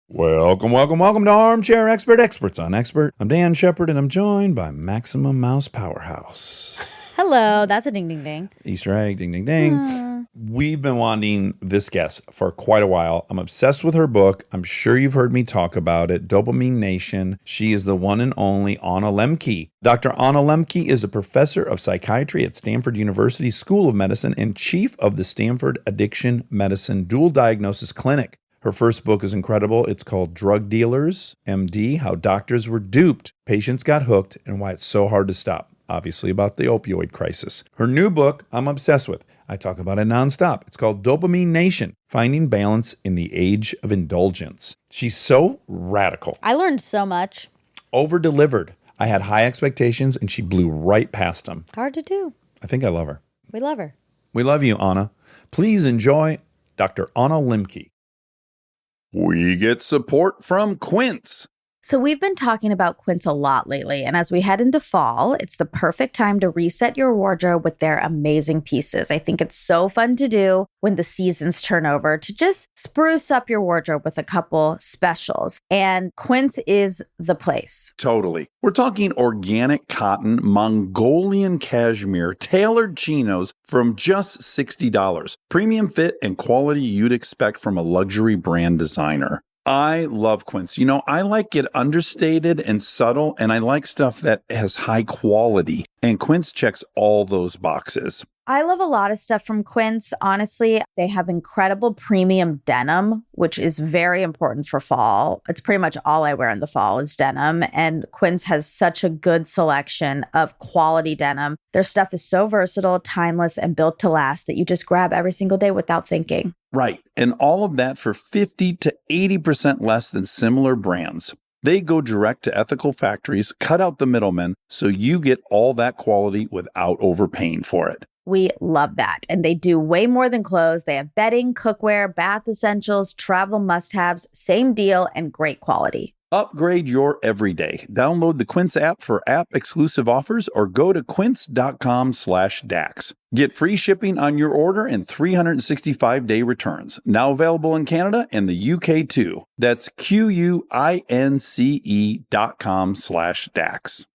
Welcome to Armchair Experts on Expert. I'm Dan Shepard, and I'm joined by Maximum Mouse Powerhouse. Hello, that's a ding, ding, ding. Easter egg, ding, ding, ding. We've been wanting this guest for quite a while. I'm obsessed with her book. I'm sure you've heard me talk about it, Dopamine Nation. She is the one and only Anna Lembke. Dr. Anna Lembke is a professor of psychiatry at Stanford University School of Medicine and chief of the Stanford Addiction Medicine Dual Diagnosis Clinic. Her first book is incredible. It's called Drug Dealers, MD, How Doctors Were Duped, Patients Got Hooked, and Why It's So Hard to Stop. Obviously about the opioid crisis. Her new book, I'm obsessed with. I talk about it nonstop. It's called Dopamine Nation, Finding Balance in the Age of Indulgence. She's so radical. I learned so much. Over-delivered. I had high expectations, and she blew right past them. Hard to do. I think I love her. We love her. We love you, Anna. Please enjoy Dr. Anna Lembke. We get support from Quince. So we've been talking about Quince a lot lately, and as we head into fall, it's the perfect time to reset your wardrobe with their amazing pieces. I think it's so fun to do when the seasons turn over to just spruce up your wardrobe with a couple specials, and Quince is the place. Totally. We're talking organic cotton, Mongolian cashmere, tailored chinos from just $60. Premium fit and quality you'd expect from a luxury brand designer. I love Quince. You know, I like it understated and subtle, and I like stuff that has high quality. And Quince checks all those boxes. I love a lot of stuff from Quince. Honestly, they have incredible premium denim, which is very important for fall. It's pretty much all I wear in the fall is denim. And Quince has such a good selection of quality denim. Their stuff is so versatile, timeless, and built to last that you just grab every single day without thinking. Right. And all of that for 50 to 80% less than similar brands. They go direct to ethical factories, cut out the middlemen, so you get all that quality without overpaying for it. We love that. And they do way more than clothes. They have bedding, cookware, bath essentials, travel must-haves, same deal, and great quality. Upgrade your everyday. Download the Quince app for app-exclusive offers or go to quince.com/dax. Get free shipping on your order and 365-day returns. Now available in Canada and the UK too. That's QUINCE.com/dax.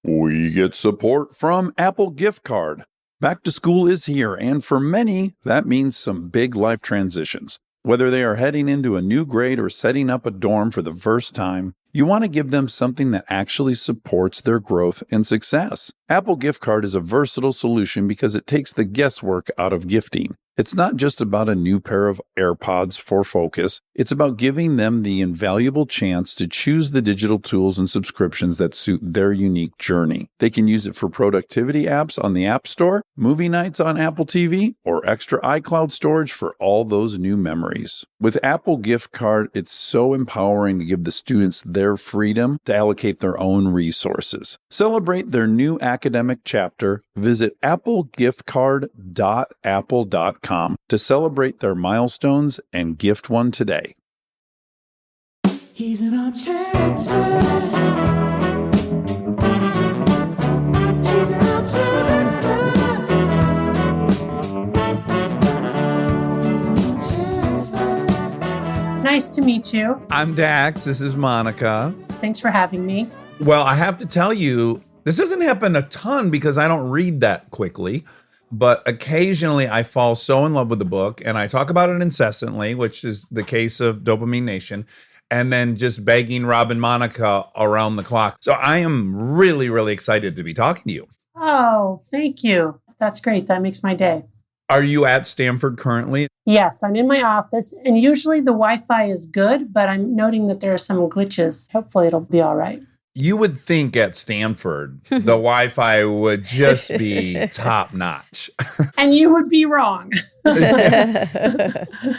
We get support from Apple Gift Card. Back to school is here, and for many, that means some big life transitions. Whether they are heading into a new grade or setting up a dorm for the first time, you want to give them something that actually supports their growth and success. Apple Gift Card is a versatile solution because it takes the guesswork out of gifting. It's not just about a new pair of AirPods for focus. It's about giving them the invaluable chance to choose the digital tools and subscriptions that suit their unique journey. They can use it for productivity apps on the App Store, movie nights on Apple TV, or extra iCloud storage for all those new memories. With Apple Gift Card, it's so empowering to give the students their freedom to allocate their own resources. Celebrate their new academic chapter. Visit applegiftcard.apple.com to celebrate their milestones and gift one today. He's an armchair expert. He's an armchair expert. He's an armchair expert. Nice to meet you. I'm Dax. This is Monica. Thanks for having me. Well, I have to tell you, this doesn't happen a ton because I don't read that quickly. But occasionally I fall so in love with the book and I talk about it incessantly, which is the case of Dopamine Nation, and then just begging Rob and Monica around the clock. So I am really, really excited to be talking to you. Oh, thank you. That's great. That makes my day. Are you at Stanford currently? Yes, I'm in my office, and usually the Wi-Fi is good, but I'm noting that there are some glitches. Hopefully it'll be all right. You would think at Stanford, the Wi-Fi would just be top notch. And you would be wrong.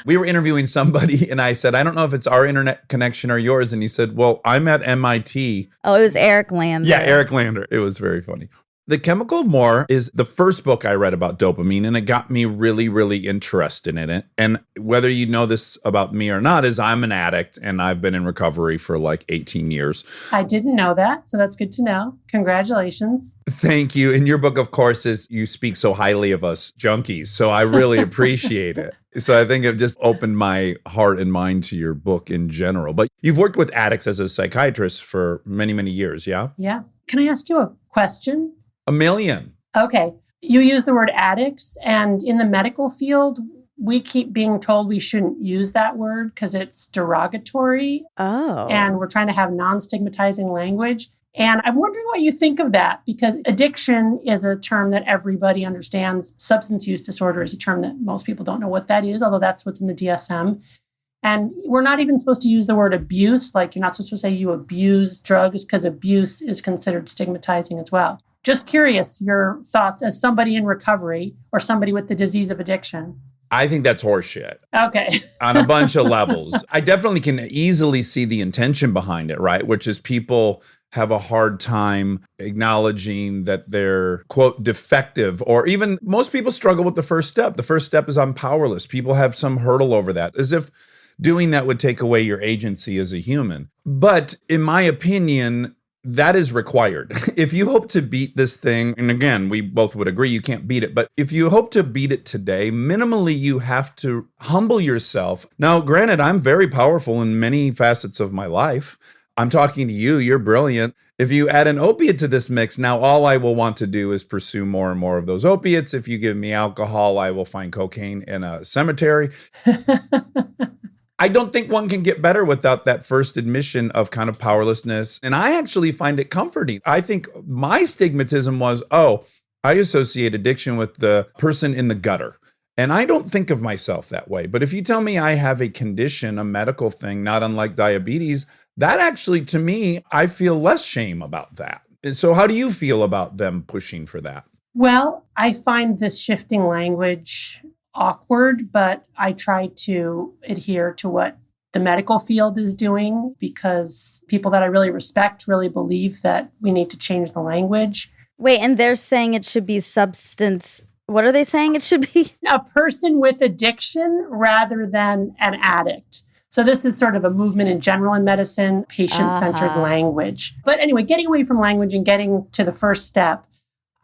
We were interviewing somebody and I said, I don't know if it's our internet connection or yours. And he said, well, I'm at MIT. Oh, it was Eric Lander. Yeah, Eric Lander. It was very funny. The Chemical of More is the first book I read about dopamine, and it got me really, really interested in it. And whether you know this about me or not is I'm an addict, and I've been in recovery for like 18 years. I didn't know that, so that's good to know. Congratulations. Thank you. And your book, of course, is you speak so highly of us junkies, so I really appreciate it. So I think it just opened my heart and mind to your book in general. But you've worked with addicts as a psychiatrist for many, many years, yeah? Yeah. Can I ask you a question? A million. Okay. You use the word addicts, and in the medical field, we keep being told we shouldn't use that word because it's derogatory. Oh. And we're trying to have non-stigmatizing language. And I'm wondering what you think of that, because addiction is a term that everybody understands. Substance use disorder is a term that most people don't know what that is, although that's what's in the DSM. And we're not even supposed to use the word abuse. Like, you're not supposed to say you abuse drugs because abuse is considered stigmatizing as well. Just curious, your thoughts as somebody in recovery or somebody with the disease of addiction. I think that's horseshit. Okay. On a bunch of levels. I definitely can easily see the intention behind it, right? Which is people have a hard time acknowledging that they're, quote, defective, or even most people struggle with the first step. The first step is I'm powerless. People have some hurdle over that, as if doing that would take away your agency as a human. But in my opinion, that is required. If you hope to beat this thing, and again, we both would agree you can't beat it, but if you hope to beat it today, minimally you have to humble yourself. Now, granted, I'm very powerful in many facets of my life. I'm talking to you, you're brilliant. If you add an opiate to this mix, now all I will want to do is pursue more and more of those opiates. If you give me alcohol, I will find cocaine in a cemetery. I don't think one can get better without that first admission of kind of powerlessness. And I actually find it comforting. I think my stigmatism was, I associate addiction with the person in the gutter. And I don't think of myself that way. But if you tell me I have a condition, a medical thing, not unlike diabetes, that actually, to me, I feel less shame about that. And so how do you feel about them pushing for that? Well, I find this shifting language awkward, but I try to adhere to what the medical field is doing, because people that I really respect really believe that we need to change the language. Wait, and they're saying it should be substance. What are they saying it should be? A person with addiction rather than an addict. So this is sort of a movement in general in medicine, patient-centered language. But anyway, getting away from language and getting to the first step,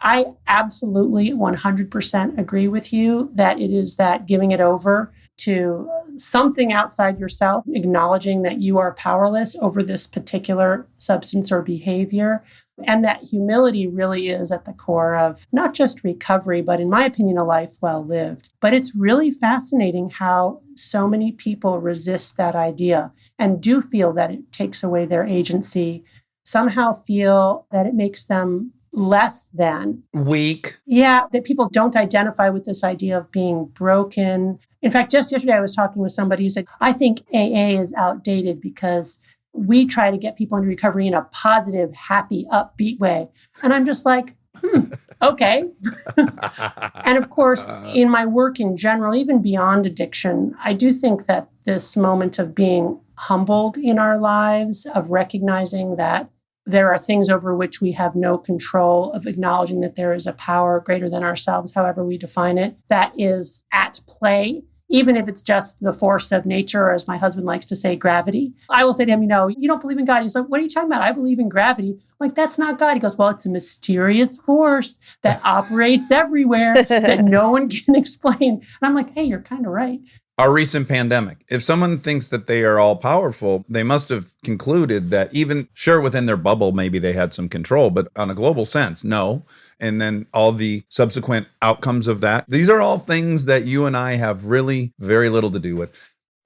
I absolutely 100% agree with you that it is that giving it over to something outside yourself, acknowledging that you are powerless over this particular substance or behavior. And that humility really is at the core of not just recovery, but in my opinion, a life well lived. But it's really fascinating how so many people resist that idea and do feel that it takes away their agency, somehow feel that it makes them less than. Weak. Yeah, that people don't identify with this idea of being broken. In fact, just yesterday I was talking with somebody who said, I think AA is outdated because we try to get people into recovery in a positive, happy, upbeat way. And I'm just like, okay. And of course, in my work in general, even beyond addiction, I do think that this moment of being humbled in our lives, of recognizing that there are things over which we have no control, of acknowledging that there is a power greater than ourselves, however we define it, that is at play, even if it's just the force of nature, or as my husband likes to say, gravity. I will say to him, you don't believe in God. He's like, what are you talking about? I believe in gravity. I'm like, that's not God. He goes, well, it's a mysterious force that operates everywhere that no one can explain. And I'm like, hey, you're kind of right. Our recent pandemic. If someone thinks that they are all powerful, they must have concluded that even, sure, within their bubble, maybe they had some control, but on a global sense, no. And then all the subsequent outcomes of that. These are all things that you and I have really very little to do with.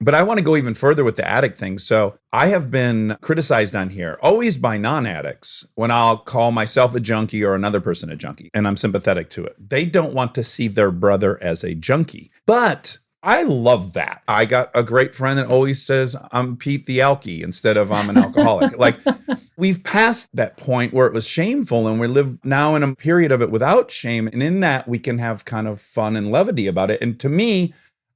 But I want to go even further with the addict thing. So I have been criticized on here, always by non-addicts, when I'll call myself a junkie or another person a junkie, and I'm sympathetic to it. They don't want to see their brother as a junkie. But I love that. I got a great friend that always says I'm Pete the Alkie instead of I'm an alcoholic. Like, we've passed that point where it was shameful, and we live now in a period of it without shame. And in that, we can have kind of fun and levity about it. And to me,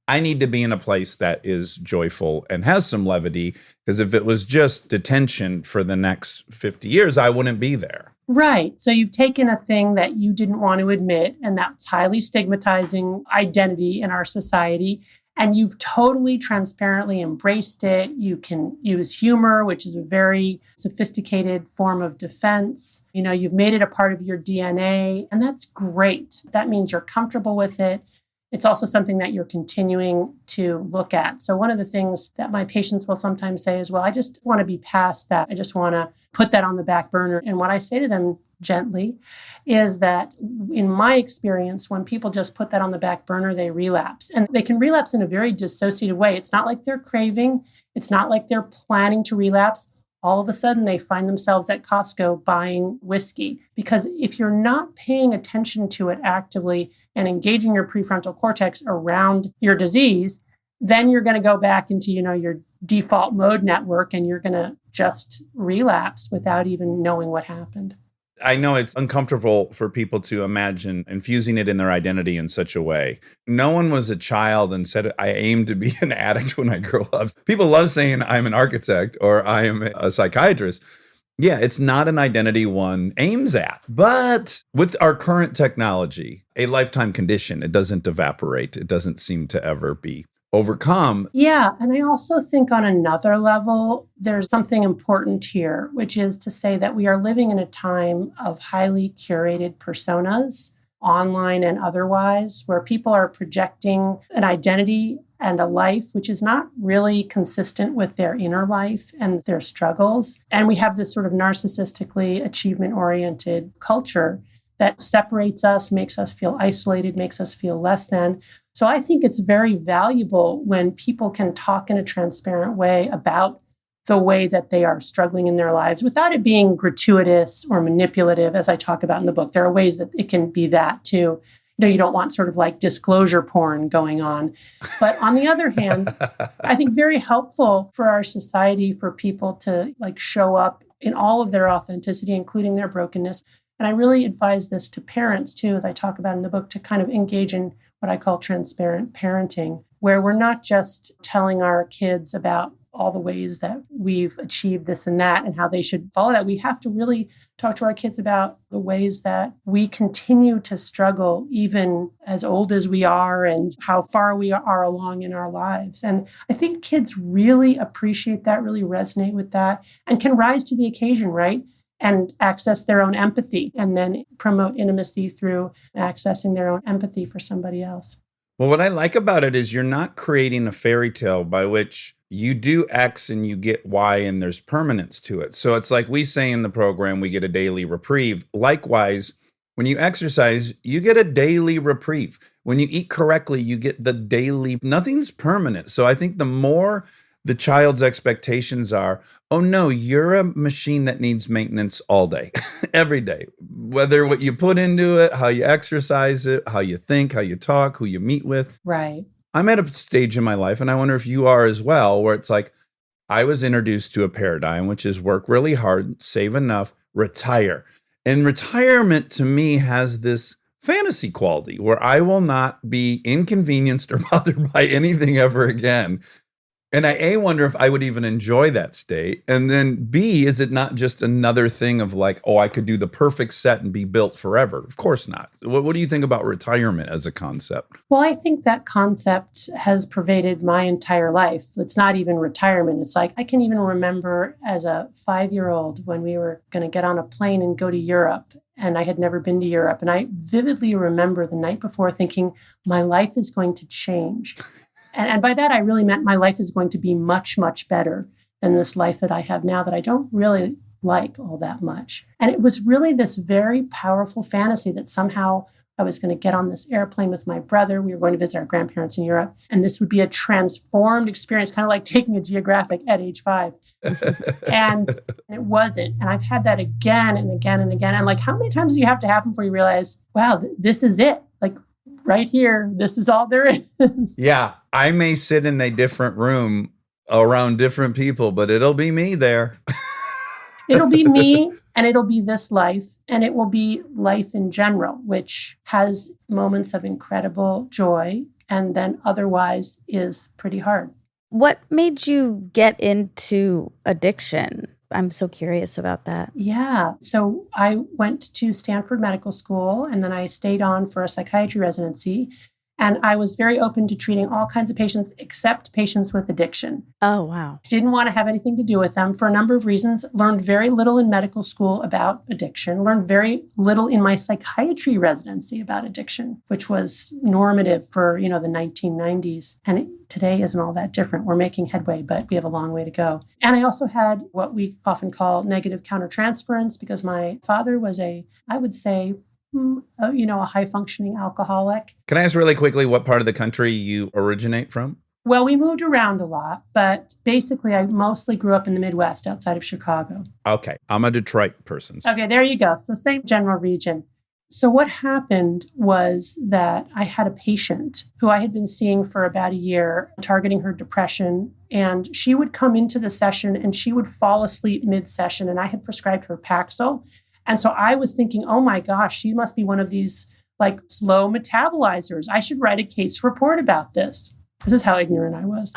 I need to be in a place that is joyful and has some levity, because if it was just detention for the next 50 years, I wouldn't be there. Right. So you've taken a thing that you didn't want to admit, and that's highly stigmatizing identity in our society, and you've totally transparently embraced it. You can use humor, which is a very sophisticated form of defense. You've made it a part of your DNA, and that's great. That means you're comfortable with it. it's also something that you're continuing to look at. So one of the things that my patients will sometimes say is, well, I just want to be past that. I just want to put that on the back burner. And what I say to them gently is that in my experience, when people just put that on the back burner, they relapse. And they can relapse in a very dissociative way. It's not like they're craving. It's not like they're planning to relapse. All of a sudden, they find themselves at Costco buying whiskey. Because if you're not paying attention to it actively and engaging your prefrontal cortex around your disease, then you're going to go back into, your default mode network, and you're going to just relapse without even knowing what happened. I know it's uncomfortable for people to imagine infusing it in their identity in such a way. No one was a child and said, I aim to be an addict when I grow up. People love saying I'm an architect or I am a psychiatrist. Yeah, it's not an identity one aims at. But with our current technology, a lifetime condition, it doesn't evaporate. It doesn't seem to ever be overcome. Yeah. And I also think on another level, there's something important here, which is to say that we are living in a time of highly curated personas, online and otherwise, where people are projecting an identity and a life which is not really consistent with their inner life and their struggles. And we have this sort of narcissistically achievement-oriented culture that separates us, makes us feel isolated, makes us feel less than. So I think it's very valuable when people can talk in a transparent way about the way that they are struggling in their lives without it being gratuitous or manipulative, as I talk about in the book. There are ways that it can be that too. You don't want sort of like disclosure porn going on. But on the other hand, I think very helpful for our society for people to like show up in all of their authenticity, including their brokenness. And I really advise this to parents too, as I talk about in the book, to kind of engage in what I call transparent parenting, where we're not just telling our kids about all the ways that we've achieved this and that and how they should follow that. We have to really talk to our kids about the ways that we continue to struggle, even as old as we are, and how far we are along in our lives. And I think kids really appreciate that, really resonate with that, and can rise to the occasion, right? And access their own empathy, and then promote intimacy through accessing their own empathy for somebody else. Well, what I like about it is you're not creating a fairy tale by which you do X and you get Y and there's permanence to it. So it's like we say in the program, we get a daily reprieve. Likewise, when you exercise, you get a daily reprieve. When you eat correctly, you get the daily, nothing's permanent. So I think the more the child's expectations are, oh no, you're a machine that needs maintenance all day, every day. Whether what you put into it, how you exercise it, how you think, how you talk, who you meet with. Right. I'm at a stage in my life, and I wonder if you are as well, where it's like, I was introduced to a paradigm, which is work really hard, save enough, retire. And retirement to me has this fantasy quality where I will not be inconvenienced or bothered by anything ever again. And I, A, wonder if I would even enjoy that state. And then B, is it not just another thing of like, oh, I could do the perfect set and be built forever? Of course not. What do you think about retirement as a concept? Well, I think that concept has pervaded my entire life. It's not even retirement. It's like, I can even remember as a 5-year-old when we were going to get on a plane and go to Europe. And I had never been to Europe. And I vividly remember the night before thinking, my life is going to change. And by that, I really meant my life is going to be much, much better than this life that I have now that I don't really like all that much. And it was really this very powerful fantasy that somehow I was going to get on this airplane with my brother. We were going to visit our grandparents in Europe. And this would be a transformed experience, kind of like taking a geographic at age 5. And it wasn't. And I've had that again and again and again. And like, how many times do you have to happen before you realize, wow, this is it? Like, right here, this is all there is. Yeah, I may sit in a different room around different people, but it'll be me there. It'll be me, and it'll be this life, and it will be life in general, which has moments of incredible joy and then otherwise is pretty hard. What made you get into addiction? I'm so curious about that. Yeah. So I went to Stanford Medical School, and then I stayed on for a psychiatry residency. And I was very open to treating all kinds of patients except patients with addiction. Oh, wow. Didn't want to have anything to do with them for a number of reasons. Learned very little in medical school about addiction. Learned very little in my psychiatry residency about addiction, which was normative for, the 1990s. And today isn't all that different. We're making headway, but we have a long way to go. And I also had what we often call negative countertransference because my father was a high-functioning alcoholic. Can I ask really quickly what part of the country you originate from? Well, we moved around a lot, but basically I mostly grew up in the Midwest outside of Chicago. Okay. I'm a Detroit person. Okay, there you go. So same general region. So what happened was that I had a patient who I had been seeing for about a year, targeting her depression, and she would come into the session and she would fall asleep mid-session, and I had prescribed her Paxil. And so I was thinking, oh my gosh, she must be one of these slow metabolizers. I should write a case report about this. This is how ignorant I was.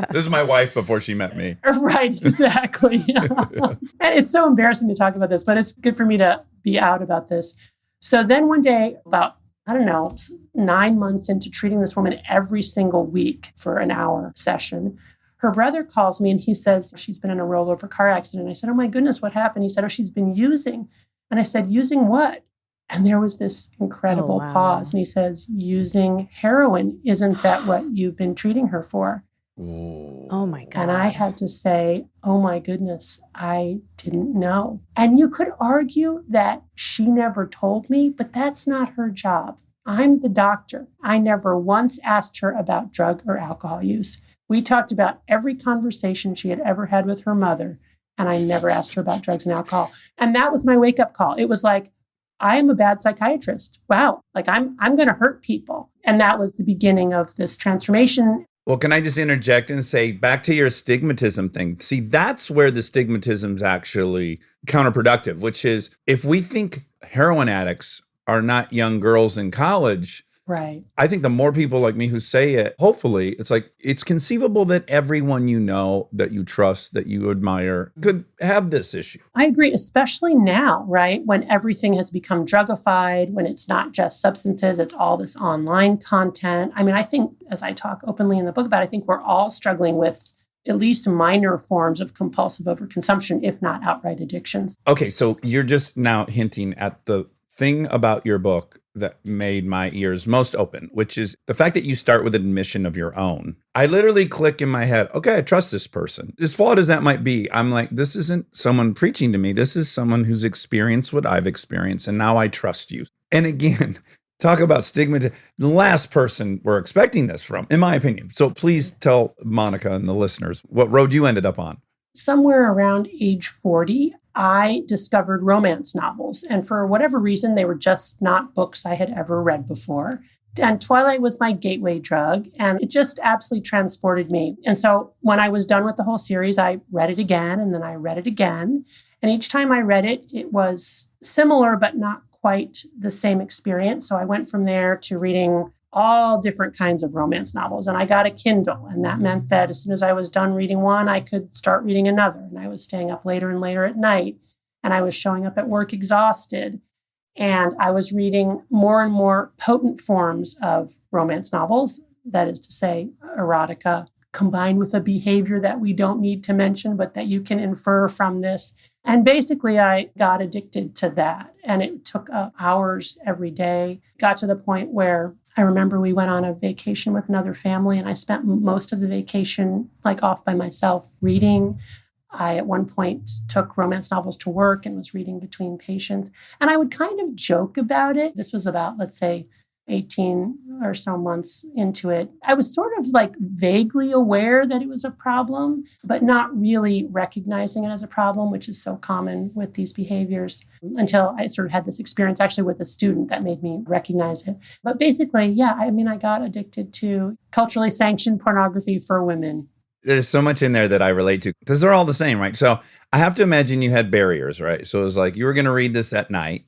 This is my wife before she met me. Right, exactly. And it's so embarrassing to talk about this, but it's good for me to be out about this. So then one day, about, 9 months into treating this woman every single week for an hour session, her brother calls me and he says, she's been in a rollover car accident. I said, oh my goodness, what happened? He said, oh, she's been using. And I said, using what? And there was this incredible pause. And he says, using heroin. Isn't that what you've been treating her for? Ooh. Oh my God. And I had to say, oh my goodness, I didn't know. And you could argue that she never told me, but that's not her job. I'm the doctor. I never once asked her about drug or alcohol use. We talked about every conversation she had ever had with her mother, and I never asked her about drugs and alcohol. And that was my wake-up call. It was like, I am a bad psychiatrist. Wow, I'm going to hurt people. And that was the beginning of this transformation. Well, can I just interject and say, back to your stigmatism thing. See, that's where the stigmatism's actually counterproductive, which is if we think heroin addicts are not young girls in college, right. I think the more people like me who say it, hopefully, it's conceivable that everyone you know, that you trust, that you admire, could have this issue. I agree, especially now, right? When everything has become drugified, when it's not just substances, it's all this online content. I mean, I think, as I talk openly in the book about, I think we're all struggling with at least minor forms of compulsive overconsumption, if not outright addictions. Okay, so you're just now hinting at the thing about your book that made my ears most open, which is the fact that you start with an admission of your own. I literally click in my head, okay, I trust this person. As flawed as that might be, I'm like, this isn't someone preaching to me. This is someone who's experienced what I've experienced, and now I trust you. And again, talk about stigma. The last person we're expecting this from, in my opinion. So please tell Monica and the listeners what road you ended up on. Somewhere around age 40, I discovered romance novels. And for whatever reason, they were just not books I had ever read before. And Twilight was my gateway drug, and it just absolutely transported me. And so when I was done with the whole series, I read it again, and then I read it again. And each time I read it, it was similar, but not quite the same experience. So I went from there to reading all different kinds of romance novels. And I got a Kindle. And that meant that as soon as I was done reading one, I could start reading another. And I was staying up later and later at night. And I was showing up at work exhausted. And I was reading more and more potent forms of romance novels. That is to say, erotica, combined with a behavior that we don't need to mention, but that you can infer from this. And basically, I got addicted to that. And it took hours every day. Got to the point where I remember we went on a vacation with another family, and I spent most of the vacation off by myself reading. I, at one point, took romance novels to work and was reading between patients. And I would kind of joke about it. This was about, let's say, 18 or so months into it. I was sort of vaguely aware that it was a problem, but not really recognizing it as a problem, which is so common with these behaviors, until I sort of had this experience actually with a student that made me recognize it. But basically, yeah, I got addicted to culturally sanctioned pornography for women. There's so much in there that I relate to because they're all the same, right? So I have to imagine you had barriers, right? So it was like you were going to read this at night.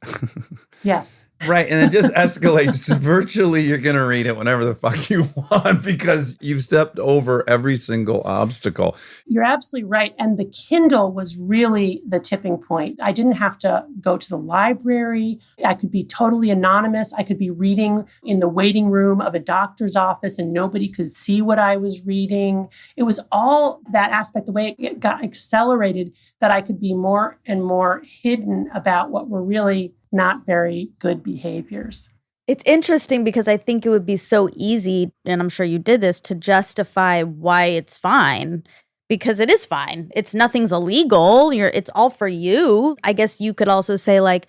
Yes. Right. And it just escalates to virtually you're going to read it whenever the fuck you want because you've stepped over every single obstacle. You're absolutely right. And the Kindle was really the tipping point. I didn't have to go to the library. I could be totally anonymous. I could be reading in the waiting room of a doctor's office and nobody could see what I was reading. It was all that aspect, the way it got accelerated, that I could be more and more hidden about what were really not very good behaviors. It's interesting because I think it would be so easy, and I'm sure you did this, to justify why it's fine. Because it is fine. Nothing's illegal. It's all for you. I guess you could also say, like,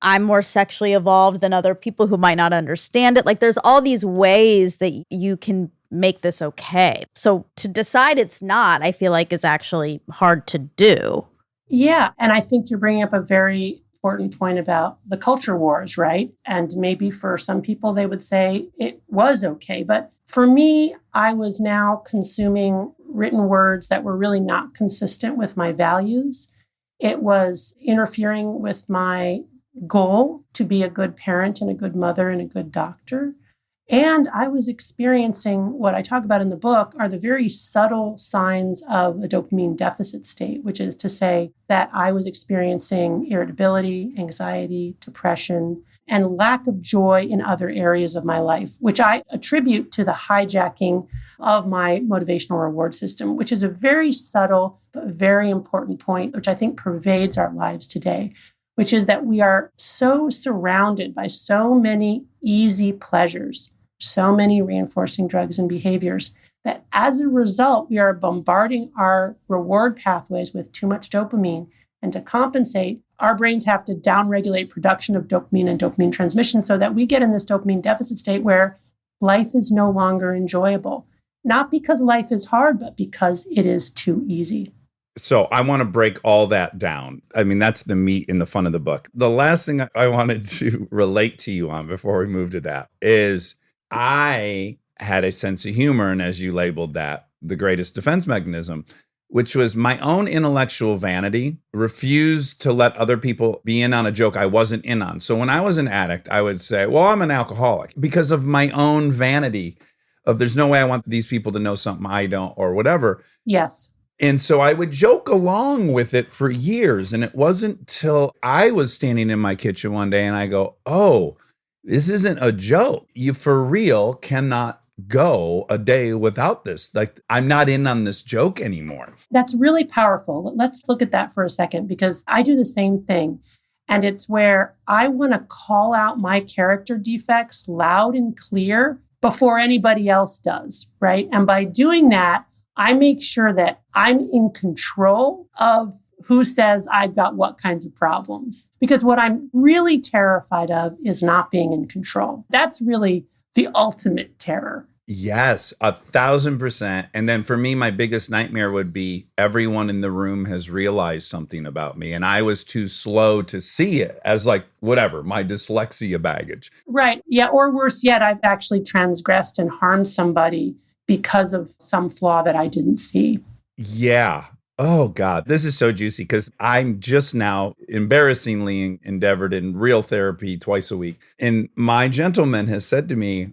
I'm more sexually evolved than other people who might not understand it. Like, there's all these ways that you can make this okay. So to decide it's not, I feel like is actually hard to do. Yeah. And I think you're bringing up a very important point about the culture wars, right? And maybe for some people, they would say it was okay. But for me, I was now consuming written words that were really not consistent with my values. It was interfering with my goal to be a good parent and a good mother and a good doctor. And I was experiencing what I talk about in the book are the very subtle signs of a dopamine deficit state, which is to say that I was experiencing irritability, anxiety, depression, and lack of joy in other areas of my life, which I attribute to the hijacking of my motivational reward system, which is a very subtle but very important point, which I think pervades our lives today, which is that we are so surrounded by so many easy pleasures, so many reinforcing drugs and behaviors, that as a result, we are bombarding our reward pathways with too much dopamine. And to compensate, our brains have to downregulate production of dopamine and dopamine transmission so that we get in this dopamine deficit state where life is no longer enjoyable. Not because life is hard, but because it is too easy. So I want to break all that down. I mean, that's the meat in the fun of the book. The last thing I wanted to relate to you on before we move to that is I had a sense of humor, and as you labeled that, the greatest defense mechanism, which was my own intellectual vanity, refused to let other people be in on a joke I wasn't in on. So when I was an addict, I would say, well, I'm an alcoholic because of my own vanity of there's no way I want these people to know something I don't or whatever. Yes. And so I would joke along with it for years. And it wasn't till I was standing in my kitchen one day and I go, oh, this isn't a joke. You for real cannot go a day without this. Like, I'm not in on this joke anymore. That's really powerful. Let's look at that for a second, because I do the same thing. And it's where I want to call out my character defects loud and clear before anybody else does, right? And by doing that, I make sure that I'm in control of who says I've got what kinds of problems. Because what I'm really terrified of is not being in control. That's really the ultimate terror. Yes, 1,000%. And then for me, my biggest nightmare would be everyone in the room has realized something about me and I was too slow to see it as like, whatever, my dyslexia baggage. Right. Yeah. Or worse yet, I've actually transgressed and harmed somebody because of some flaw that I didn't see. Yeah. Oh, God, this is so juicy because I'm just now embarrassingly endeavored in real therapy twice a week. And my gentleman has said to me,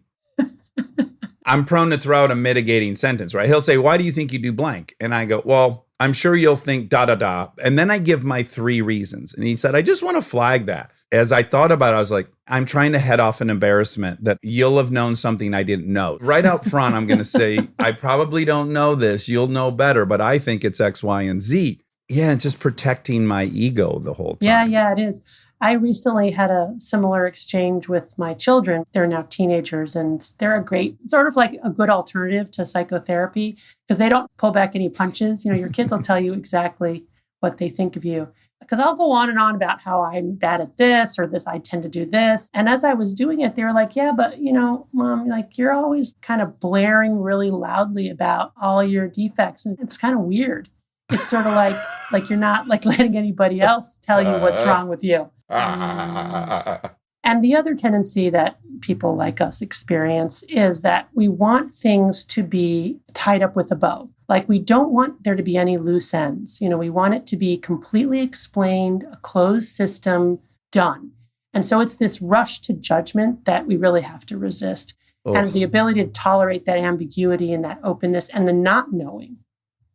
I'm prone to throw out a mitigating sentence, right? He'll say, why do you think you do blank? And I go, well, I'm sure you'll think da, da, da. And then I give my 3 reasons. And he said, I just want to flag that. As I thought about it, I was like, I'm trying to head off an embarrassment that you'll have known something I didn't know. Right out front, I'm going to say, I probably don't know this. You'll know better, but I think it's X, Y, and Z. Yeah, it's just protecting my ego the whole time. Yeah, it is. I recently had a similar exchange with my children. They're now teenagers, and they're a great, sort of like a good alternative to psychotherapy because they don't pull back any punches. You know, your kids will tell you exactly what they think of you. Because I'll go on and on about how I'm bad at this or this, I tend to do this. And as I was doing it, they were like, yeah, but you know, Mom, like you're always kind of blaring really loudly about all your defects. And it's kind of weird. It's sort of like you're not like letting anybody else tell you what's wrong with you. And the other tendency that people like us experience is that we want things to be tied up with a bow. Like we don't want there to be any loose ends. We want it to be completely explained, a closed system, done. And so it's this rush to judgment that we really have to resist. And the ability to tolerate that ambiguity and that openness and the not knowing.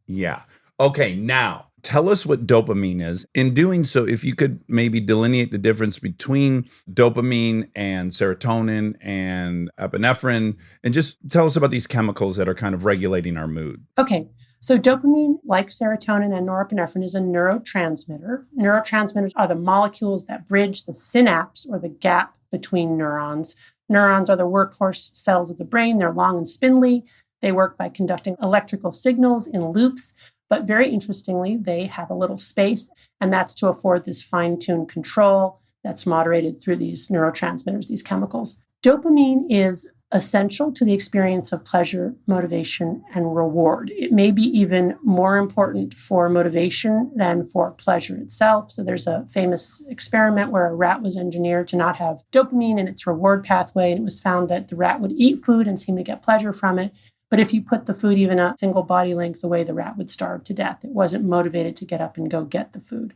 Yeah. Okay, now tell us what dopamine is. In doing so, if you could maybe delineate the difference between dopamine and serotonin and epinephrine, and just tell us about these chemicals that are kind of regulating our mood. Okay, so dopamine, like serotonin and norepinephrine, is a neurotransmitter. Neurotransmitters are the molecules that bridge the synapse or the gap between neurons. Neurons are the workhorse cells of the brain. They're long and spindly. They work by conducting electrical signals in loops. But very interestingly, they have a little space, and that's to afford this fine-tuned control that's moderated through these neurotransmitters, these chemicals. Dopamine is essential to the experience of pleasure, motivation, and reward. It may be even more important for motivation than for pleasure itself. So there's a famous experiment where a rat was engineered to not have dopamine in its reward pathway, and it was found that the rat would eat food and seem to get pleasure from it. But if you put the food even a single body length away, the rat would starve to death. It wasn't motivated to get up and go get the food.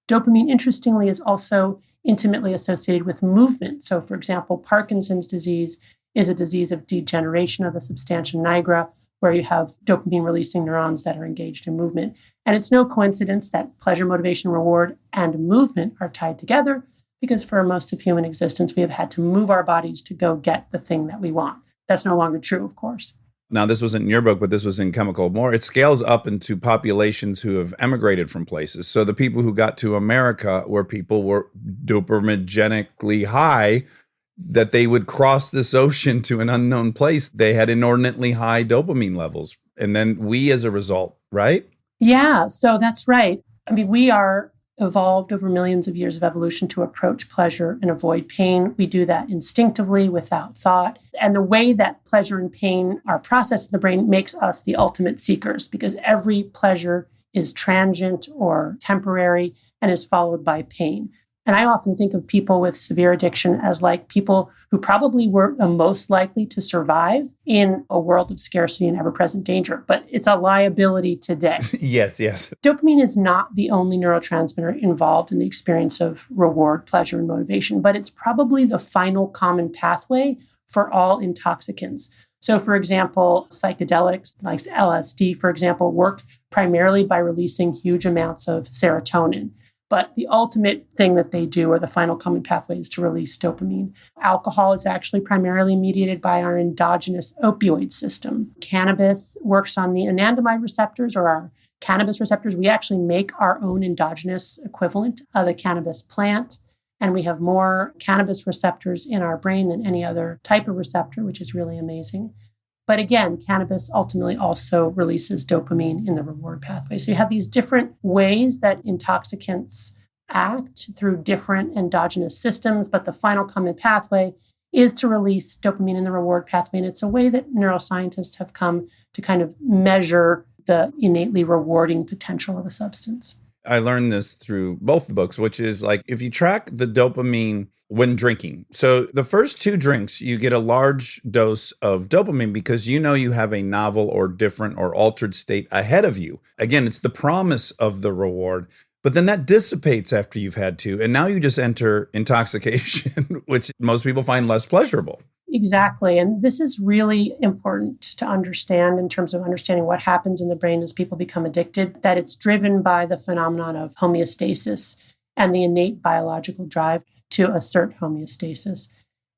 Dopamine, interestingly, is also intimately associated with movement. So, for example, Parkinson's disease is a disease of degeneration of the substantia nigra, where you have dopamine-releasing neurons that are engaged in movement. And it's no coincidence that pleasure, motivation, reward, and movement are tied together, because for most of human existence, we have had to move our bodies to go get the thing that we want. That's no longer true, of course. Now, this wasn't in your book, but this was in Chemical More. It scales up into populations who have emigrated from places. So the people who got to America where people were dopaminergenically high, that they would cross this ocean to an unknown place. They had inordinately high dopamine levels. And then we as a result, right? Yeah, so that's right. I mean, we are evolved over millions of years of evolution to approach pleasure and avoid pain. We do that instinctively without thought. And the way that pleasure and pain are processed in the brain makes us the ultimate seekers, because every pleasure is transient or temporary and is followed by pain. And I often think of people with severe addiction as like people who probably were the most likely to survive in a world of scarcity and ever-present danger. But it's a liability today. Yes. Dopamine is not the only neurotransmitter involved in the experience of reward, pleasure, and motivation, but it's probably the final common pathway for all intoxicants. So, for example, psychedelics like LSD, for example, work primarily by releasing huge amounts of serotonin. But the ultimate thing that they do, or the final common pathway, is to release dopamine. Alcohol is actually primarily mediated by our endogenous opioid system. Cannabis works on the anandamide receptors, or our cannabis receptors. We actually make our own endogenous equivalent of the cannabis plant. And we have more cannabis receptors in our brain than any other type of receptor, which is really amazing. But again, cannabis ultimately also releases dopamine in the reward pathway. So you have these different ways that intoxicants act through different endogenous systems, but the final common pathway is to release dopamine in the reward pathway. And it's a way that neuroscientists have come to kind of measure the innately rewarding potential of a substance. I learned this through both the books, which is like if you track the dopamine when drinking. So the first two drinks, you get a large dose of dopamine because you know you have a novel or different or altered state ahead of you. Again, it's the promise of the reward, but then that dissipates after you've had two. And now you just enter intoxication, which most people find less pleasurable. Exactly. And this is really important to understand in terms of understanding what happens in the brain as people become addicted, that it's driven by the phenomenon of homeostasis and the innate biological drive to assert homeostasis.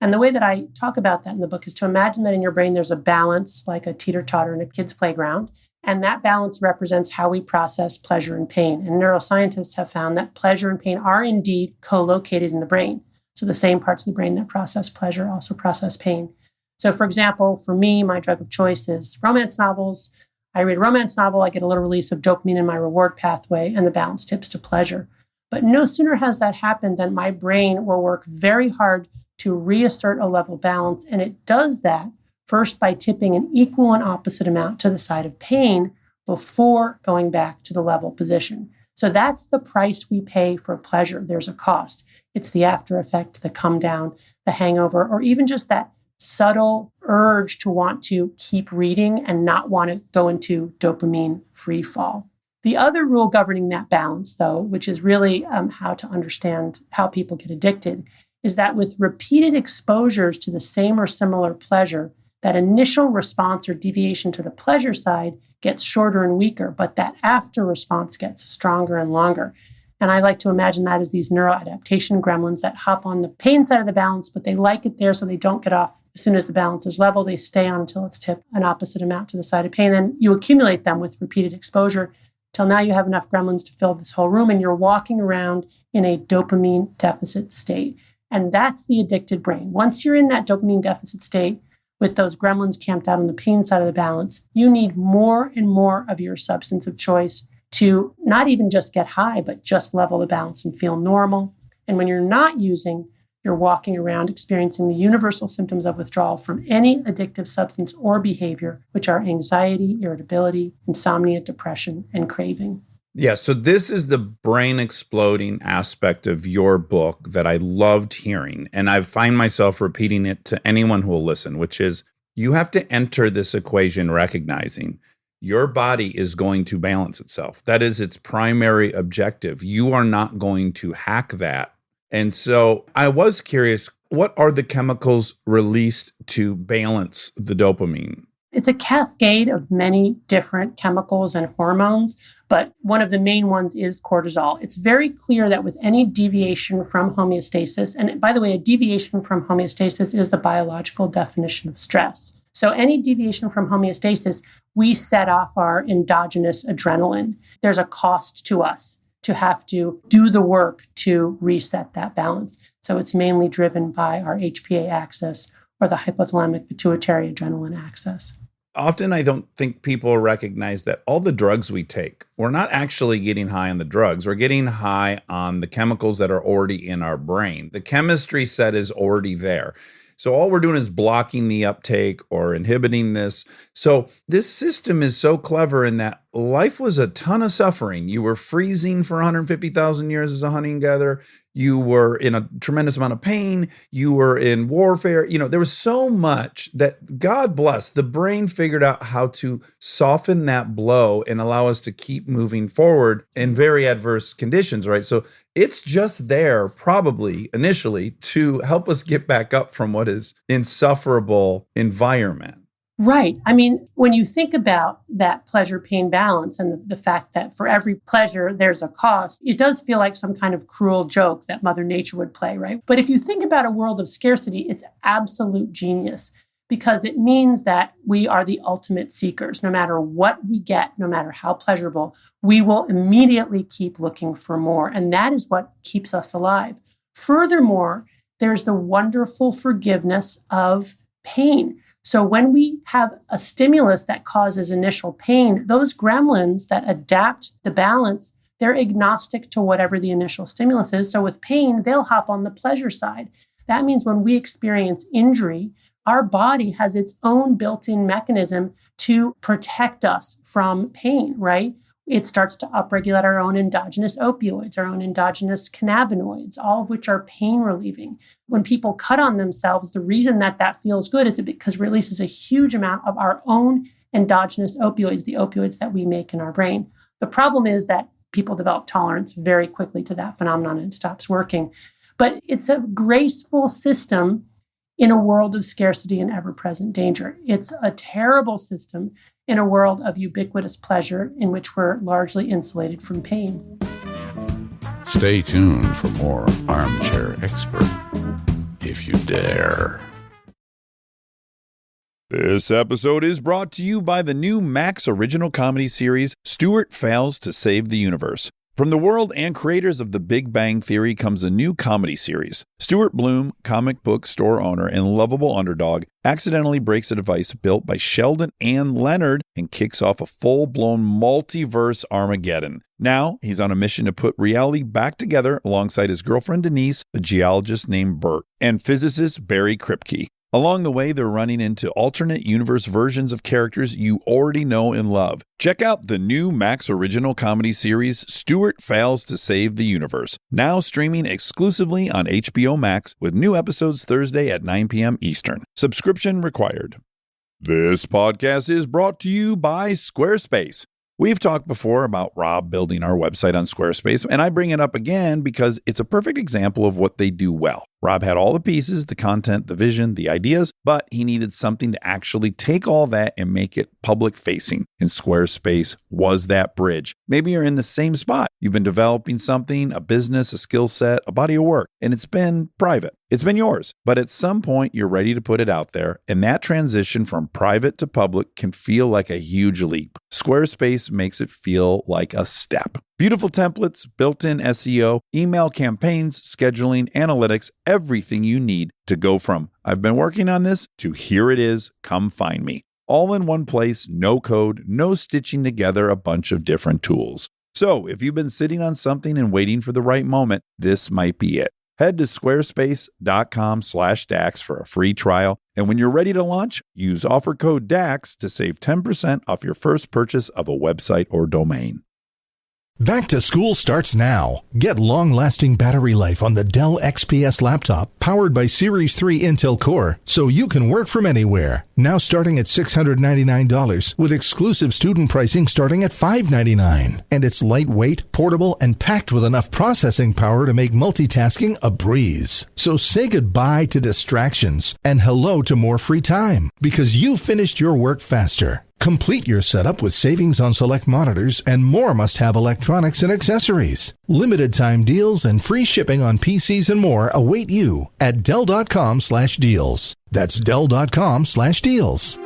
And the way that I talk about that in the book is to imagine that in your brain there's a balance, like a teeter-totter in a kid's playground. And that balance represents how we process pleasure and pain. And neuroscientists have found that pleasure and pain are indeed co-located in the brain. So the same parts of the brain that process pleasure also process pain. So for example, for me, my drug of choice is romance novels. I read a romance novel, I get a little release of dopamine in my reward pathway, and the balance tips to pleasure. But no sooner has that happened than my brain will work very hard to reassert a level balance. And it does that first by tipping an equal and opposite amount to the side of pain before going back to the level position. So that's the price we pay for pleasure. There's a cost. It's the after effect, the come down, the hangover, or even just that subtle urge to want to keep reading and not want to go into dopamine free fall. The other rule governing that balance, though, which is really how to understand how people get addicted, is that with repeated exposures to the same or similar pleasure, that initial response or deviation to the pleasure side gets shorter and weaker, but that after response gets stronger and longer. And I like to imagine that as these neuroadaptation gremlins that hop on the pain side of the balance, but they like it there so they don't get off. As soon as the balance is level, they stay on until it's tipped an opposite amount to the side of pain. Then you accumulate them with repeated exposure till now you have enough gremlins to fill this whole room and you're walking around in a dopamine deficit state. And that's the addicted brain. Once you're in that dopamine deficit state with those gremlins camped out on the pain side of the balance, you need more and more of your substance of choice to not even just get high, but just level the balance and feel normal. And when you're not using, you're walking around experiencing the universal symptoms of withdrawal from any addictive substance or behavior, which are anxiety, irritability, insomnia, depression, and craving. Yeah, so this is the brain exploding aspect of your book that I loved hearing. And I find myself repeating it to anyone who will listen, which is you have to enter this equation recognizing your body is going to balance itself. That is its primary objective. You are not going to hack that. And so I was curious, what are the chemicals released to balance the dopamine? It's a cascade of many different chemicals and hormones, but one of the main ones is cortisol. It's very clear that with any deviation from homeostasis, and by the way, a deviation from homeostasis is the biological definition of stress. So any deviation from homeostasis, we set off our endogenous adrenaline. There's a cost to us to have to do the work to reset that balance. So it's mainly driven by our HPA axis or the hypothalamic pituitary adrenaline axis. Often I don't think people recognize that all the drugs we take, we're not actually getting high on the drugs. We're getting high on the chemicals that are already in our brain. The chemistry set is already there. So all we're doing is blocking the uptake or inhibiting this. So this system is so clever in that life was a ton of suffering. You were freezing for 150,000 years as a hunting gatherer. You were in a tremendous amount of pain. You were in warfare. There was so much that God bless, the brain figured out how to soften that blow and allow us to keep moving forward in very adverse conditions, right? So it's just there probably initially to help us get back up from what is insufferable environment. Right. I mean, when you think about that pleasure-pain balance and the fact that for every pleasure, there's a cost, it does feel like some kind of cruel joke that Mother Nature would play, right? But if you think about a world of scarcity, it's absolute genius because it means that we are the ultimate seekers. No matter what we get, no matter how pleasurable, we will immediately keep looking for more. And that is what keeps us alive. Furthermore, there's the wonderful forgiveness of pain. So when we have a stimulus that causes initial pain, those gremlins that adapt the balance, they're agnostic to whatever the initial stimulus is. So with pain, they'll hop on the pleasure side. That means when we experience injury, our body has its own built-in mechanism to protect us from pain, right? It starts to upregulate our own endogenous opioids, our own endogenous cannabinoids, all of which are pain relieving. When people cut on themselves, the reason that feels good is because it releases a huge amount of our own endogenous opioids, the opioids that we make in our brain. The problem is that people develop tolerance very quickly to that phenomenon and it stops working. But it's a graceful system in a world of scarcity and ever-present danger. It's a terrible system in a world of ubiquitous pleasure in which we're largely insulated from pain. Stay tuned for more Armchair Expert, if you dare. This episode is brought to you by the new Max original comedy series, Stuart Fails to Save the Universe. From the world and creators of The Big Bang Theory comes a new comedy series. Stuart Bloom, comic book store owner and lovable underdog, accidentally breaks a device built by Sheldon and Leonard and kicks off a full-blown multiverse Armageddon. Now, he's on a mission to put reality back together alongside his girlfriend Denise, a geologist named Bert, and physicist Barry Kripke. Along the way, they're running into alternate universe versions of characters you already know and love. Check out the new Max original comedy series, Stuart Fails to Save the Universe, now streaming exclusively on HBO Max with new episodes Thursday at 9 p.m. Eastern. Subscription required. This podcast is brought to you by Squarespace. We've talked before about Rob building our website on Squarespace, and I bring it up again because it's a perfect example of what they do well. Rob had all the pieces, the content, the vision, the ideas, but he needed something to actually take all that and make it public facing. And Squarespace was that bridge. Maybe you're in the same spot. You've been developing something, a business, a skill set, a body of work, and it's been private. It's been yours, but at some point you're ready to put it out there, and that transition from private to public can feel like a huge leap. Squarespace makes it feel like a step. Beautiful templates, built-in SEO, email campaigns, scheduling, analytics, everything you need to go from "I've been working on this" to "here it is, come find me." All in one place, no code, no stitching together a bunch of different tools. So if you've been sitting on something and waiting for the right moment, this might be it. Head to squarespace.com/DAX for a free trial. And when you're ready to launch, use offer code DAX to save 10% off your first purchase of a website or domain. Back to school starts now. Get long-lasting battery life on the Dell XPS laptop powered by Series 3 Intel Core so you can work from anywhere. Now starting at $699 with exclusive student pricing starting at $599. And it's lightweight, portable, and packed with enough processing power to make multitasking a breeze. So say goodbye to distractions and hello to more free time because you finished your work faster. Complete your setup with savings on select monitors and more must-have electronics and accessories. Limited time deals and free shipping on PCs and more await you at Dell.com/deals. That's Dell.com/deals.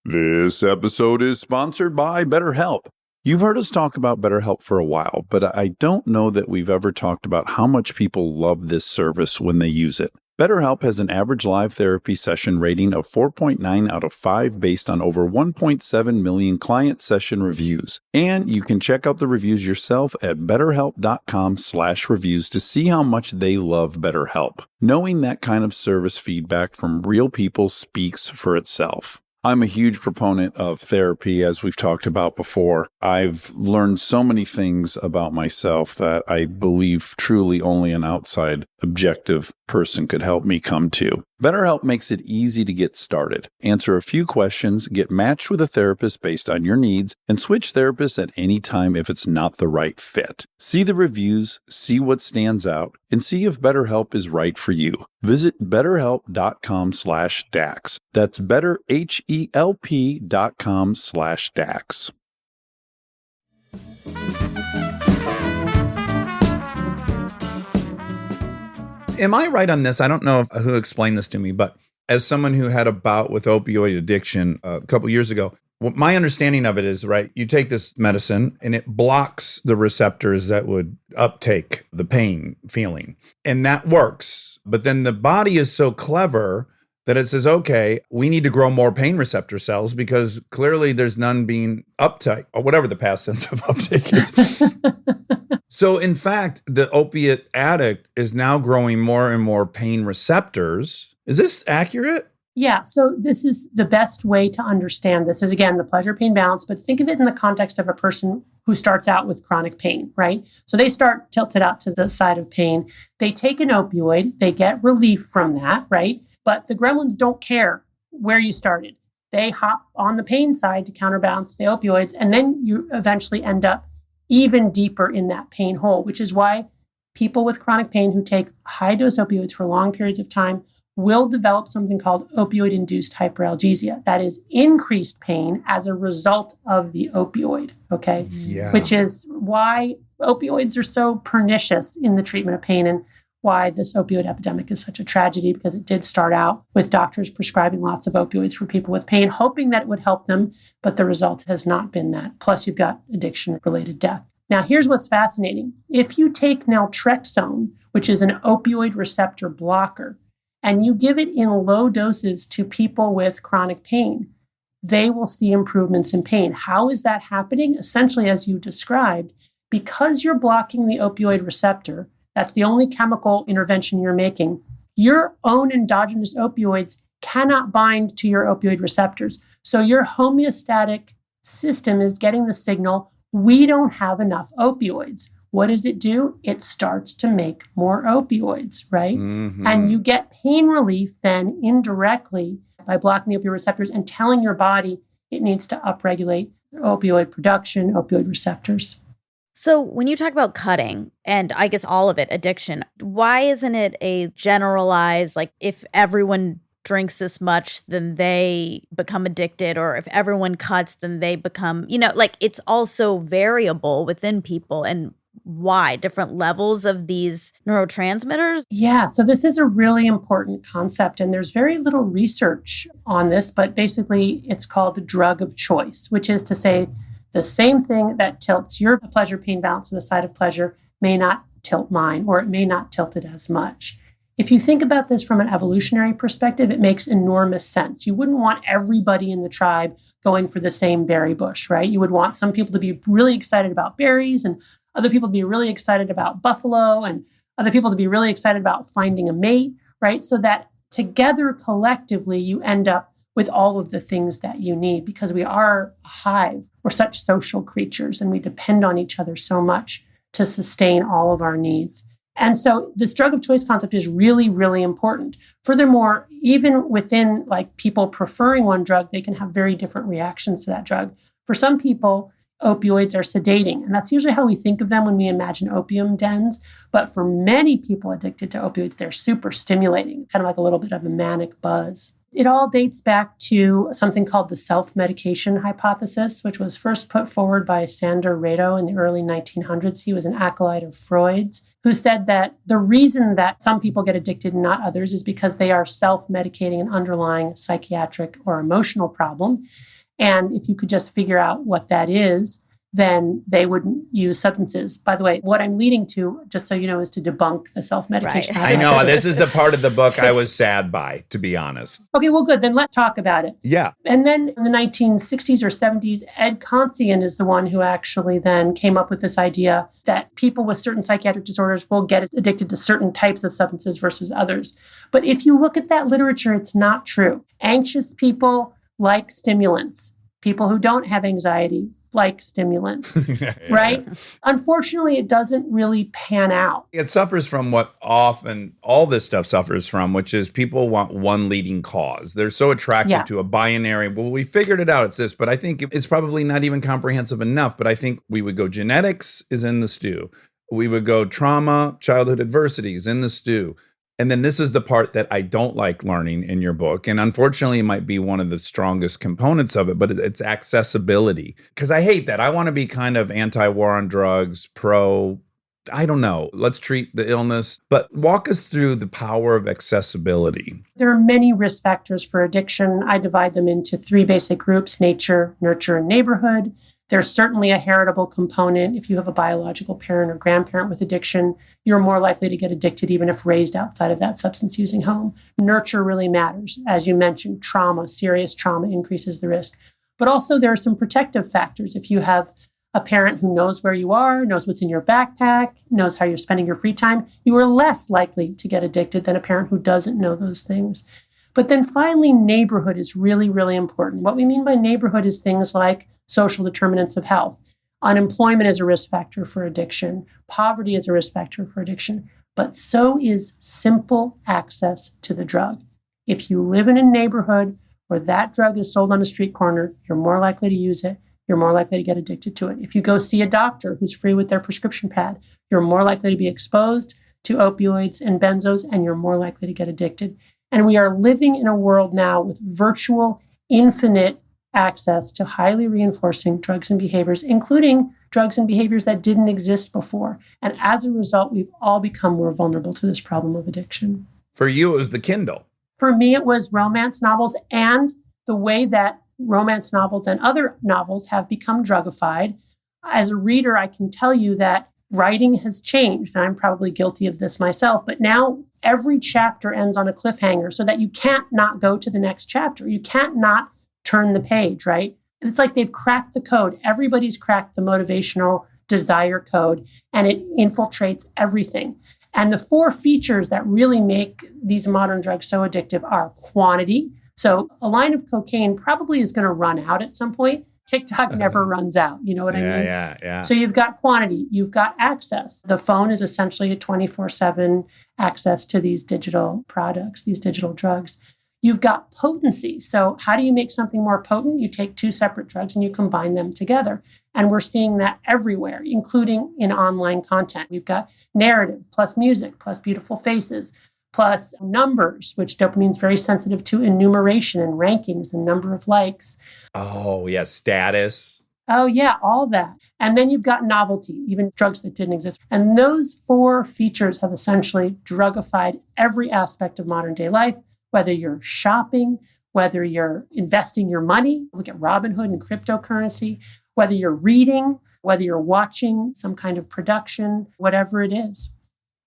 This episode is sponsored by BetterHelp. You've heard us talk about BetterHelp for a while, but I don't know that we've ever talked about how much people love this service when they use it. BetterHelp has an average live therapy session rating of 4.9 out of 5 based on over 1.7 million client session reviews. And you can check out the reviews yourself at betterhelp.com/reviews to see how much they love BetterHelp. Knowing that kind of service feedback from real people speaks for itself. I'm a huge proponent of therapy, as we've talked about before. I've learned so many things about myself that I believe truly only an outside, objective person could help me come to. BetterHelp makes it easy to get started. Answer a few questions, get matched with a therapist based on your needs, and switch therapists at any time if it's not the right fit. See the reviews, see what stands out, and see if BetterHelp is right for you. Visit betterhelp.com/DAX. That's betterhelp.com/DAX. Am I right on this? I don't know who explained this to me, but as someone who had a bout with opioid addiction a couple years ago, my understanding of it is, right, you take this medicine and it blocks the receptors that would uptake the pain feeling. And that works. But then the body is so clever that it says, okay, we need to grow more pain receptor cells because clearly there's none being uptake, or whatever the past tense of uptake is. So in fact, the opiate addict is now growing more and more pain receptors. Is this accurate? Yeah, so this is the best way to understand this is, again, the pleasure-pain balance, but think of it in the context of a person who starts out with chronic pain, right? So they start tilted out to the side of pain. They take an opioid, they get relief from that, right? But the gremlins don't care where you started. They hop on the pain side to counterbalance the opioids, and then you eventually end up even deeper in that pain hole, which is why people with chronic pain who take high-dose opioids for long periods of time will develop something called opioid-induced hyperalgesia. That is increased pain as a result of the opioid, okay? Yeah. Which is why opioids are so pernicious in the treatment of pain and why this opioid epidemic is such a tragedy, because it did start out with doctors prescribing lots of opioids for people with pain, hoping that it would help them, but the result has not been that. Plus, you've got addiction-related death. Now, here's what's fascinating. If you take naltrexone, which is an opioid receptor blocker, and you give it in low doses to people with chronic pain, they will see improvements in pain. How is that happening? Essentially, as you described, because you're blocking the opioid receptor, that's the only chemical intervention you're making, your own endogenous opioids cannot bind to your opioid receptors. So your homeostatic system is getting the signal, we don't have enough opioids. What does it do? It starts to make more opioids, right? Mm-hmm. And you get pain relief then indirectly by blocking the opioid receptors and telling your body it needs to upregulate opioid production, opioid receptors. So when you talk about cutting, and I guess all of it, addiction, why isn't it a generalized, like if everyone drinks this much, then they become addicted, or if everyone cuts, then they become, like it's also variable within people, and why different levels of these neurotransmitters? Yeah, so this is a really important concept, and there's very little research on this, but basically it's called the drug of choice, which is to say the same thing that tilts your pleasure-pain balance to the side of pleasure may not tilt mine, or it may not tilt it as much. If you think about this from an evolutionary perspective, it makes enormous sense. You wouldn't want everybody in the tribe going for the same berry bush, right? You would want some people to be really excited about berries and other people to be really excited about buffalo and other people to be really excited about finding a mate, right? So that together collectively, you end up with all of the things that you need because we are a hive. We're such social creatures and we depend on each other so much to sustain all of our needs. And so this drug of choice concept is really, really important. Furthermore, even within like people preferring one drug, they can have very different reactions to that drug. For some people, opioids are sedating, and that's usually how we think of them when we imagine opium dens. But for many people addicted to opioids, they're super stimulating, kind of like a little bit of a manic buzz. It all dates back to something called the self-medication hypothesis, which was first put forward by Sander Rado in the early 1900s. He was an acolyte of Freud's, who said that the reason that some people get addicted and not others is because they are self-medicating an underlying psychiatric or emotional problem. And if you could just figure out what that is, then they wouldn't use substances. By the way, what I'm leading to, just so you know, is to debunk the self-medication. Right. I know. This is the part of the book I was sad by, to be honest. Okay, well, good. Then let's talk about it. Yeah. And then in the 1960s or 70s, Ed Consian is the one who actually then came up with this idea that people with certain psychiatric disorders will get addicted to certain types of substances versus others. But if you look at that literature, it's not true. Anxious people like stimulants. People who don't have anxiety like stimulants, right? Unfortunately, it doesn't really pan out. It suffers from what often all this stuff suffers from, which is people want one leading cause. They're so attracted to a binary. Well, we figured it out. It's this, but I think it's probably not even comprehensive enough. But I think we would go genetics is in the stew. We would go trauma, childhood adversities in the stew. And then this is the part that I don't like learning in your book. And unfortunately, it might be one of the strongest components of it, but it's accessibility. Because I hate that. I want to be kind of anti-war on drugs, I don't know, let's treat the illness. But walk us through the power of accessibility. There are many risk factors for addiction. I divide them into three basic groups: nature, nurture, and neighborhood. There's certainly a heritable component. If you have a biological parent or grandparent with addiction, you're more likely to get addicted even if raised outside of that substance-using home. Nurture really matters. As you mentioned, trauma, serious trauma increases the risk. But also there are some protective factors. If you have a parent who knows where you are, knows what's in your backpack, knows how you're spending your free time, you are less likely to get addicted than a parent who doesn't know those things. But then finally, neighborhood is really, really important. What we mean by neighborhood is things like social determinants of health. Unemployment is a risk factor for addiction. Poverty is a risk factor for addiction. But so is simple access to the drug. If you live in a neighborhood where that drug is sold on a street corner, you're more likely to use it. You're more likely to get addicted to it. If you go see a doctor who's free with their prescription pad, you're more likely to be exposed to opioids and benzos, and you're more likely to get addicted. And we are living in a world now with virtual, infinite access to highly reinforcing drugs and behaviors, including drugs and behaviors that didn't exist before. And as a result, we've all become more vulnerable to this problem of addiction. For you, it was the Kindle. For me, it was romance novels and the way that romance novels and other novels have become drugified. As a reader, I can tell you that writing has changed, and I'm probably guilty of this myself, but now every chapter ends on a cliffhanger so that you can't not go to the next chapter. You can't not turn the page, right? It's like they've cracked the code. Everybody's cracked the motivational desire code, and it infiltrates everything. And the four features that really make these modern drugs so addictive are quantity. So a line of cocaine probably is going to run out at some point. TikTok never runs out. You know what I mean? Yeah. So you've got quantity, you've got access. The phone is essentially a 24/7 access to these digital products, these digital drugs. You've got potency. So how do you make something more potent? You take two separate drugs and you combine them together. And we're seeing that everywhere, including in online content. We've got narrative plus music plus beautiful faces plus numbers, which dopamine is very sensitive to enumeration and rankings and number of likes. Oh, yeah. Status. Oh, yeah, all that. And then you've got novelty, even drugs that didn't exist. And those four features have essentially drugified every aspect of modern day life, whether you're shopping, whether you're investing your money, look at Robinhood and cryptocurrency, whether you're reading, whether you're watching some kind of production, whatever it is.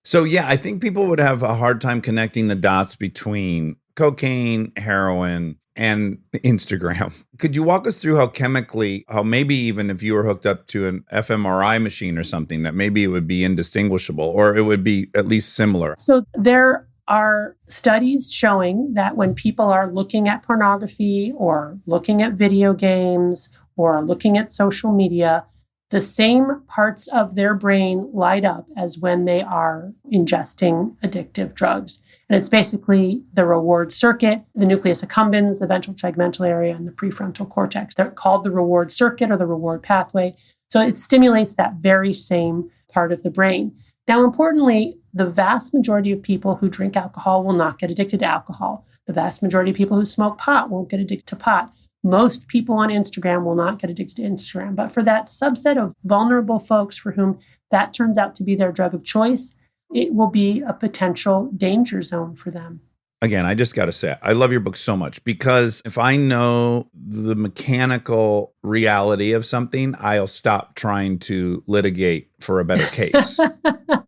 So, yeah, I think people would have a hard time connecting the dots between cocaine, heroin, and Instagram. Could you walk us through how chemically, how maybe even if you were hooked up to an fMRI machine or something, that maybe it would be indistinguishable or it would be at least similar? So there are studies showing that when people are looking at pornography or looking at video games or looking at social media, the same parts of their brain light up as when they are ingesting addictive drugs. And it's basically the reward circuit, the nucleus accumbens, the ventral tegmental area, and the prefrontal cortex. They're called the reward circuit or the reward pathway. So it stimulates that very same part of the brain. Now, importantly, the vast majority of people who drink alcohol will not get addicted to alcohol. The vast majority of people who smoke pot won't get addicted to pot. Most people on Instagram will not get addicted to Instagram. But for that subset of vulnerable folks for whom that turns out to be their drug of choice, it will be a potential danger zone for them. Again, I just got to say, I love your book so much because if I know the mechanical reality of something, I'll stop trying to litigate for a better case.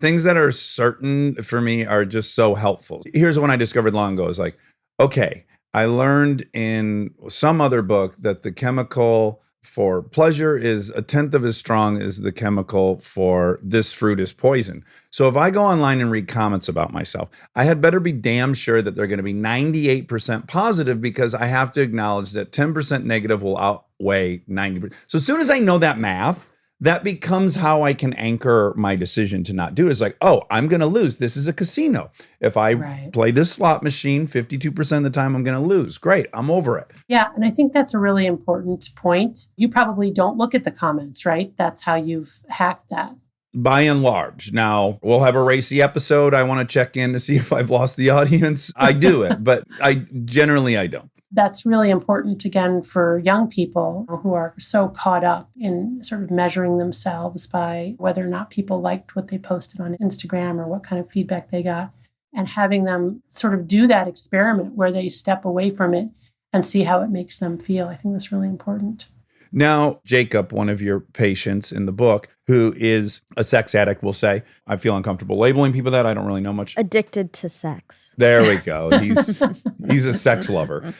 Things that are certain for me are just so helpful. Here's what I discovered long ago is like, okay, I learned in some other book that the chemical for pleasure is a tenth of as strong as the chemical for this fruit is poison. So if I go online and read comments about myself, I had better be damn sure that they're going to be 98% positive because I have to acknowledge that 10% negative will outweigh 90%. So as soon as I know that math, that becomes how I can anchor my decision to not do it. It's like, oh, I'm going to lose. This is a casino. If I play this slot machine 52% of the time, I'm going to lose. Great. I'm over it. Yeah. And I think that's a really important point. You probably don't look at the comments, right? That's how you've hacked that. By and large. Now, we'll have a racy episode. I want to check in to see if I've lost the audience. I do it, but I don't. That's really important, again, for young people who are so caught up in sort of measuring themselves by whether or not people liked what they posted on Instagram or what kind of feedback they got, and having them sort of do that experiment where they step away from it and see how it makes them feel. I think that's really important. Now, Jacob, one of your patients in the book, who is a sex addict, will say, I feel uncomfortable labeling people that. I don't really know much. Addicted to sex. There we go. He's a sex lover.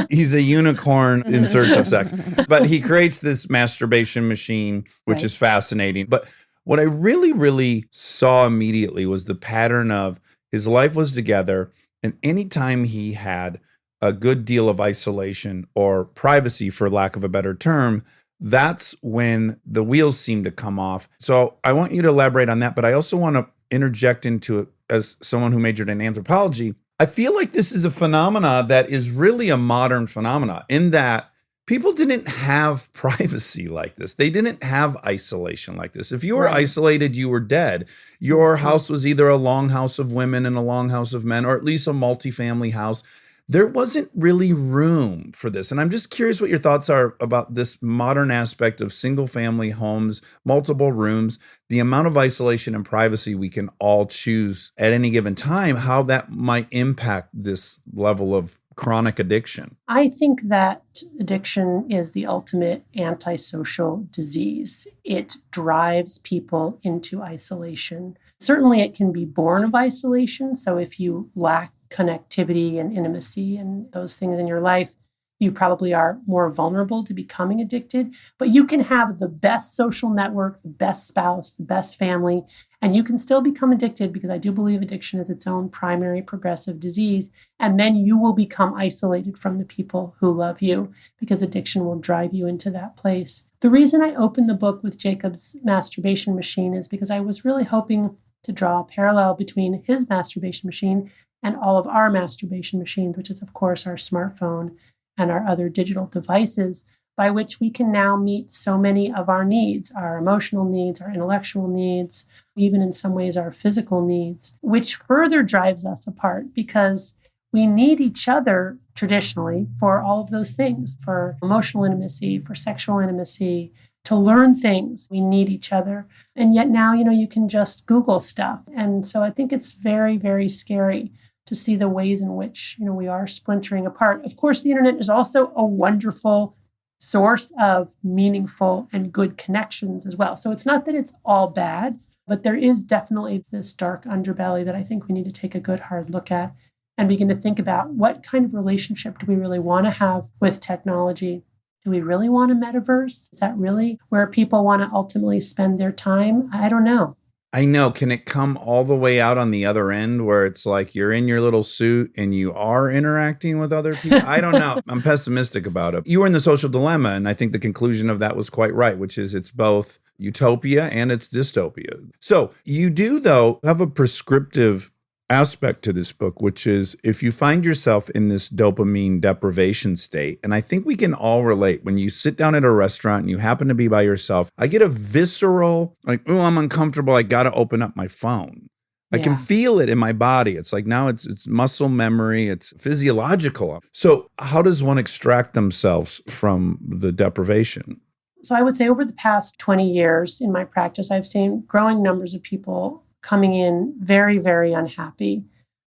He's a unicorn in search of sex. But he creates this masturbation machine, which is fascinating. But what I really, really saw immediately was the pattern of his life was together, and anytime he had a good deal of isolation or privacy, for lack of a better term, that's when the wheels seem to come off. So I want you to elaborate on that, but I also want to interject into it as someone who majored in anthropology. I feel like this is a phenomena that is really a modern phenomena in that people didn't have privacy like this. They didn't have isolation like this. If you were isolated, you were dead. Your house was either a long house of women and a long house of men, or at least a multifamily house. There wasn't really room for this. And I'm just curious what your thoughts are about this modern aspect of single family homes, multiple rooms, the amount of isolation and privacy we can all choose at any given time, how that might impact this level of chronic addiction. I think that addiction is the ultimate antisocial disease. It drives people into isolation. Certainly, it can be born of isolation. So if you lack connectivity and intimacy and those things in your life, you probably are more vulnerable to becoming addicted. But you can have the best social network, the best spouse, the best family, and you can still become addicted, because I do believe addiction is its own primary progressive disease. And then you will become isolated from the people who love you, because addiction will drive you into that place. The reason I opened the book with Jacob's masturbation machine is because I was really hoping to draw a parallel between his masturbation machine and all of our masturbation machines, which is, of course, our smartphone and our other digital devices, by which we can now meet so many of our needs, our emotional needs, our intellectual needs, even in some ways our physical needs, which further drives us apart, because we need each other traditionally for all of those things, for emotional intimacy, for sexual intimacy, to learn things. We need each other. And yet now, you can just Google stuff. And so I think it's very, very scary to see the ways in which, we are splintering apart. Of course, the internet is also a wonderful source of meaningful and good connections as well. So it's not that it's all bad, but there is definitely this dark underbelly that I think we need to take a good hard look at and begin to think about, what kind of relationship do we really want to have with technology? Do we really want a metaverse? Is that really where people want to ultimately spend their time? I don't know. I know. Can it come all the way out on the other end where it's like you're in your little suit and you are interacting with other people? I don't know. I'm pessimistic about it. You were in The Social Dilemma, and I think the conclusion of that was quite right, which is it's both utopia and it's dystopia. So you do, though, have a prescriptive aspect to this book, which is if you find yourself in this dopamine deprivation state, and I think we can all relate, when you sit down at a restaurant and you happen to be by yourself, I get a visceral, like, oh, I'm uncomfortable, I got to open up my phone. I can feel it in my body. It's like now it's muscle memory, it's physiological. So how does one extract themselves from the deprivation? So I would say over the past 20 years in my practice, I've seen growing numbers of people coming in very, very unhappy,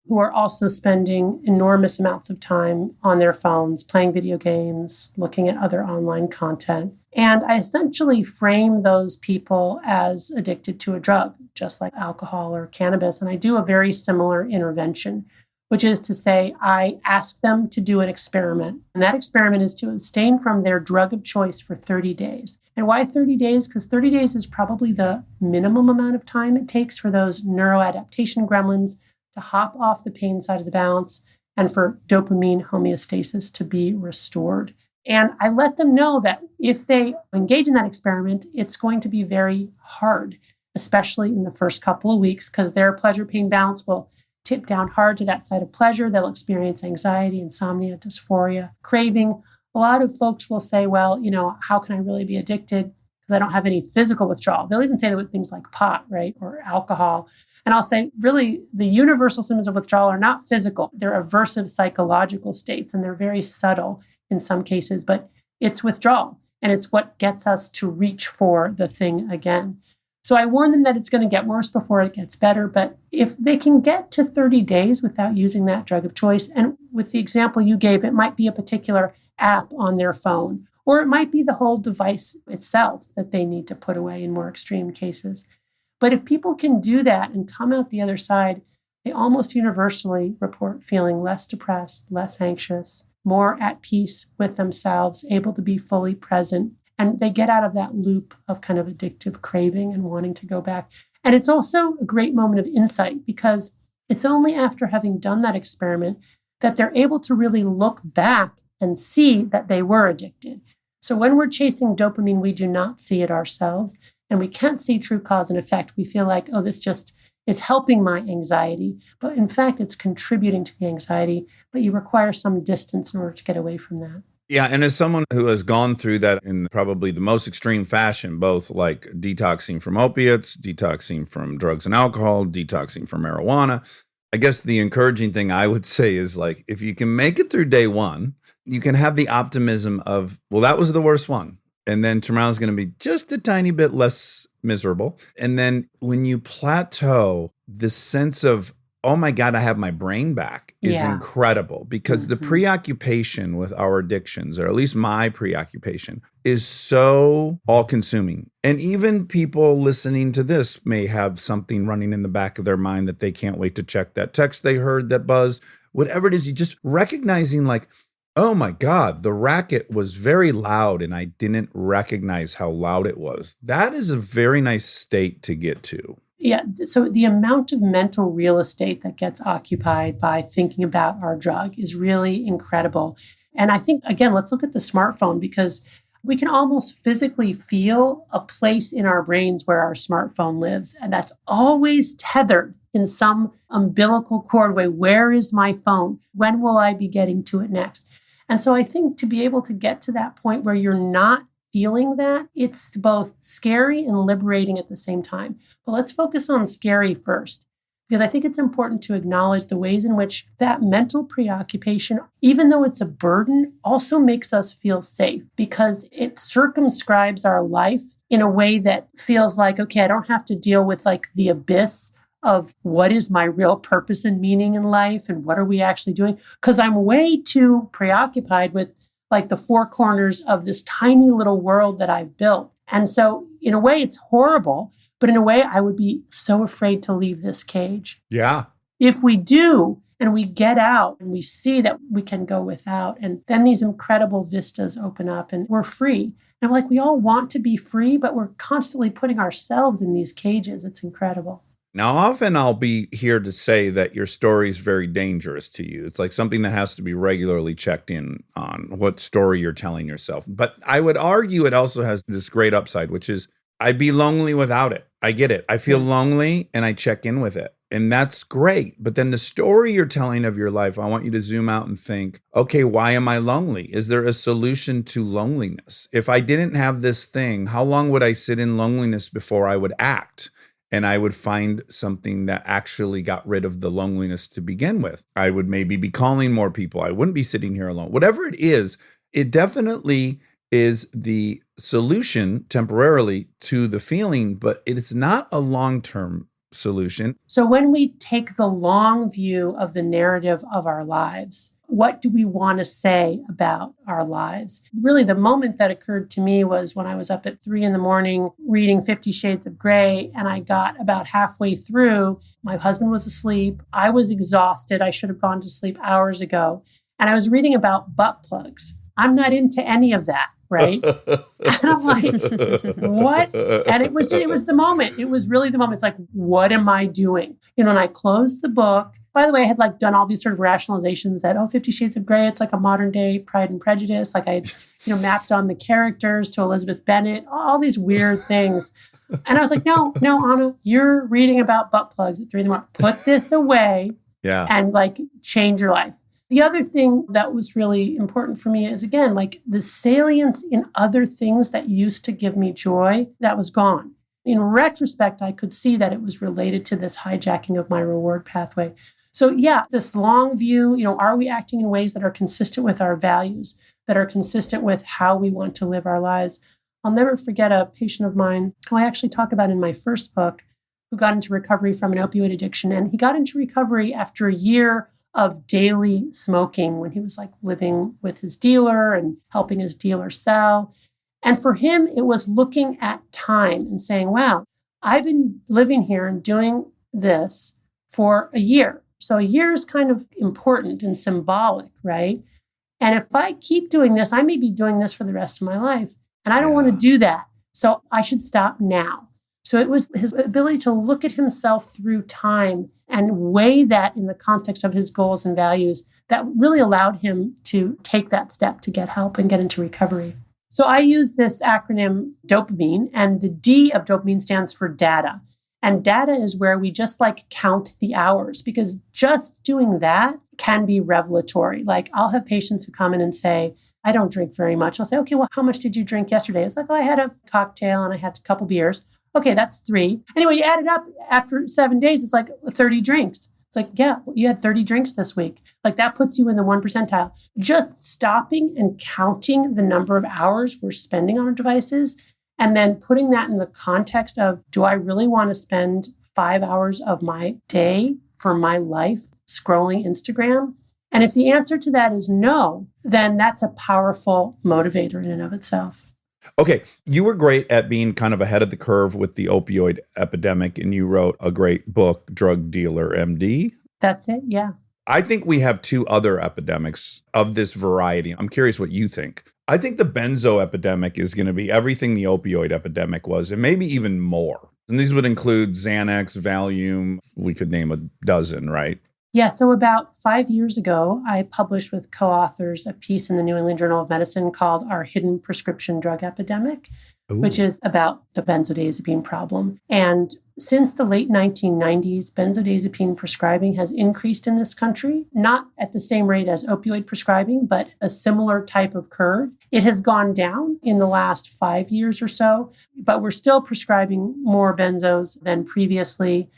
who are also spending enormous amounts of time on their phones, playing video games, looking at other online content. And I essentially frame those people as addicted to a drug, just like alcohol or cannabis. And I do a very similar intervention, which is to say, I ask them to do an experiment. And that experiment is to abstain from their drug of choice for 30 days. And why 30 days? Because 30 days is probably the minimum amount of time it takes for those neuroadaptation gremlins to hop off the pain side of the balance and for dopamine homeostasis to be restored. And I let them know that if they engage in that experiment, it's going to be very hard, especially in the first couple of weeks, because their pleasure-pain balance will tip down hard to that side of pleasure. They'll experience anxiety, insomnia, dysphoria, craving. A lot of folks will say, well, how can I really be addicted? Because I don't have any physical withdrawal. They'll even say that with things like pot, right, or alcohol. And I'll say, really, the universal symptoms of withdrawal are not physical. They're aversive psychological states, and they're very subtle in some cases, but it's withdrawal. And it's what gets us to reach for the thing again. So I warn them that it's going to get worse before it gets better. But if they can get to 30 days without using that drug of choice, and with the example you gave, it might be a particular app on their phone, or it might be the whole device itself that they need to put away in more extreme cases. But if people can do that and come out the other side, they almost universally report feeling less depressed, less anxious, more at peace with themselves, able to be fully present. And they get out of that loop of kind of addictive craving and wanting to go back. And it's also a great moment of insight, because it's only after having done that experiment that they're able to really look back and see that they were addicted. So when we're chasing dopamine, we do not see it ourselves, and we can't see true cause and effect. We feel like, oh, this just is helping my anxiety. But in fact, it's contributing to the anxiety, but you require some distance in order to get away from that. Yeah, and as someone who has gone through that in probably the most extreme fashion, both like detoxing from opiates, detoxing from drugs and alcohol, detoxing from marijuana, I guess the encouraging thing I would say is, like, if you can make it through day one, you can have the optimism of, well, that was the worst one. And then tomorrow's going to be just a tiny bit less miserable. And then when you plateau, the sense of, oh my God, I have my brain back is incredible, because the preoccupation with our addictions, or at least my preoccupation, is so all consuming. And even people listening to this may have something running in the back of their mind that they can't wait to check, that text they heard that buzzed, whatever it is, you just recognizing, like, Oh my God, the racket was very loud and I didn't recognize how loud it was. That is a very nice state to get to. Yeah. So the amount of mental real estate that gets occupied by thinking about our drug is really incredible. And I think, again, let's look at the smartphone because we can almost physically feel a place in our brains where our smartphone lives. And that's always tethered in some umbilical cord way. Where is my phone? When will I be getting to it next? And so I think to be able to get to that point where you're not feeling that, it's both scary and liberating at the same time. But let's focus on scary first, because I think it's important to acknowledge the ways in which that mental preoccupation, even though it's a burden, also makes us feel safe because it circumscribes our life in a way that feels like, okay, I don't have to deal with like the abyss of what is my real purpose and meaning in life and what are we actually doing? Because I'm way too preoccupied with like the four corners of this tiny little world that I've built. And so in a way, it's horrible, but in a way, I would be so afraid to leave this cage. Yeah. If we do, and we get out and we see that we can go without, and then these incredible vistas open up and we're free. And like, we all want to be free, but we're constantly putting ourselves in these cages. It's incredible. Now, often I'll be here to say that your story is very dangerous to you. It's like something that has to be regularly checked in on what story you're telling yourself. But I would argue it also has this great upside, which is I'd be lonely without it. I get it. I feel lonely and I check in with it. And that's great. But then the story you're telling of your life, I want you to zoom out and think, okay, why am I lonely? Is there a solution to loneliness? If I didn't have this thing, how long would I sit in loneliness before I would act? And I would find something that actually got rid of the loneliness to begin with. I would maybe be calling more people. I wouldn't be sitting here alone. Whatever it is, it definitely is the solution temporarily to the feeling, but it's not a long-term solution. So when we take the long view of the narrative of our lives, what do we want to say about our lives? Really, the moment that occurred to me was when I was up at 3 a.m. reading 50 Shades of Grey, and I got about halfway through. My husband was asleep. I was exhausted. I should have gone to sleep hours ago. And I was reading about butt plugs. I'm not into any of that, right? And I'm like, what? And it was the moment. It was really the moment. It's like, what am I doing? And I closed the book. By the way, I had like done all these sort of rationalizations that, 50 Shades of Grey, it's like a modern day Pride and Prejudice. Like I, mapped on the characters to Elizabeth Bennet, all these weird things. And I was like, no, Anna, you're reading about butt plugs at 3 a.m. Put this away and like change your life. The other thing that was really important for me is, again, like the salience in other things that used to give me joy, that was gone. In retrospect, I could see that it was related to this hijacking of my reward pathway. So yeah, this long view, are we acting in ways that are consistent with our values, that are consistent with how we want to live our lives? I'll never forget a patient of mine who I actually talk about in my first book, who got into recovery from an opioid addiction. And he got into recovery after a year of daily smoking when he was like living with his dealer and helping his dealer sell. And for him, it was looking at time and saying, wow, I've been living here and doing this for a year. So a year is kind of important and symbolic, right? And if I keep doing this, I may be doing this for the rest of my life. And I don't want to do that. So I should stop now. So it was his ability to look at himself through time and weigh that in the context of his goals and values that really allowed him to take that step to get help and get into recovery. So I use this acronym dopamine, and the D of dopamine stands for data. And data is where we just like count the hours, because just doing that can be revelatory. Like I'll have patients who come in and say, I don't drink very much. I'll say, okay, well, how much did you drink yesterday? It's like, I had a cocktail and I had a couple beers. Okay, that's 3. Anyway, you add it up after 7 days, it's like 30 drinks. It's like, yeah, you had 30 drinks this week. Like that puts you in the 1 percentile. Just stopping and counting the number of hours we're spending on our devices and then putting that in the context of, do I really want to spend 5 hours of my day for my life scrolling Instagram? And if the answer to that is no, then that's a powerful motivator in and of itself. Okay, you were great at being kind of ahead of the curve with the opioid epidemic, and you wrote a great book, Drug Dealer MD. That's it, yeah. I think we have two other epidemics of this variety. I'm curious what you think. I think the benzo epidemic is going to be everything the opioid epidemic was, and maybe even more. And these would include Xanax, Valium. We could name a dozen, right? Yeah, so about 5 years ago, I published with co-authors a piece in the New England Journal of Medicine called Our Hidden Prescription Drug Epidemic, which is about the benzodiazepine problem. And since the late 1990s, benzodiazepine prescribing has increased in this country, not at the same rate as opioid prescribing, but a similar type of curve. It has gone down in the last 5 years or so, but we're still prescribing more benzos than previously.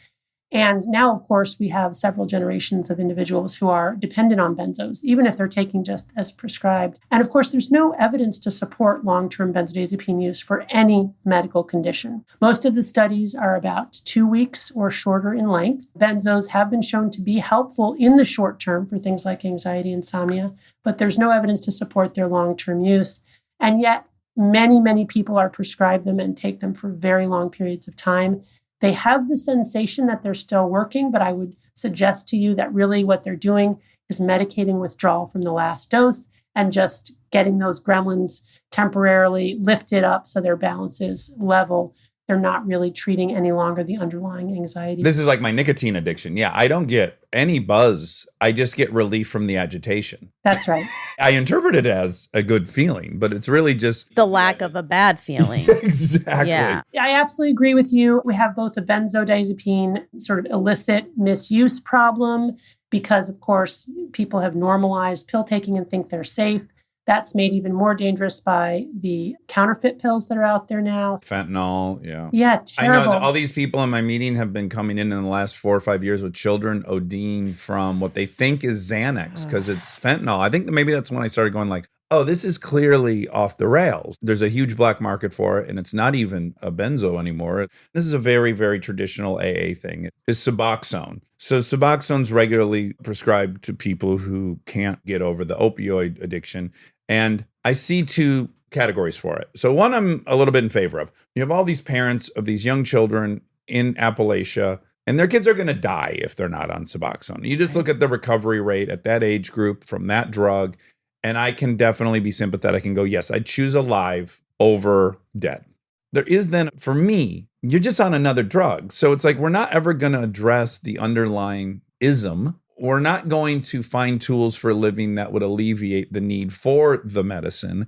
And now, of course, we have several generations of individuals who are dependent on benzos, even if they're taking just as prescribed. And of course, there's no evidence to support long-term benzodiazepine use for any medical condition. Most of the studies are about 2 weeks or shorter in length. Benzos have been shown to be helpful in the short term for things like anxiety, insomnia, but there's no evidence to support their long-term use. And yet, many people are prescribed them and take them for very long periods of time. They have the sensation that they're still working, but I would suggest to you that really what they're doing is medicating withdrawal from the last dose and just getting those gremlins temporarily lifted up so their balance is level. They're not really treating any longer the underlying anxiety. This is like my nicotine addiction. Yeah, I don't get any buzz. I just get relief from the agitation. That's right. I interpret it as a good feeling, but it's really just The lack of a bad feeling. exactly. Yeah. I absolutely agree with you. We have both a benzodiazepine sort of illicit misuse problem because, of course, people have normalized pill taking and think they're safe. That's made even more dangerous by the counterfeit pills that are out there now. Fentanyl, yeah. Yeah, terrible. I know that all these people in my meeting have been coming in the last 4 or 5 years with children ODing from what they think is Xanax because it's fentanyl. I think that maybe that's when I started going like, oh, this is clearly off the rails. There's a huge black market for it, and it's not even a benzo anymore. This is a very, very traditional AA thing. It's Suboxone. So Suboxone's regularly prescribed to people who can't get over the opioid addiction. And I see two categories for it. So one I'm a little bit in favor of. You have all these parents of these young children in Appalachia, and their kids are going to die if they're not on Suboxone. You just look at the recovery rate at that age group from that drug, and I can definitely be sympathetic and go, yes, I'd choose alive over dead. There is then, for me, you're just on another drug. So it's like we're not ever going to address the underlying ism. We're not going to find tools for living that would alleviate the need for the medicine.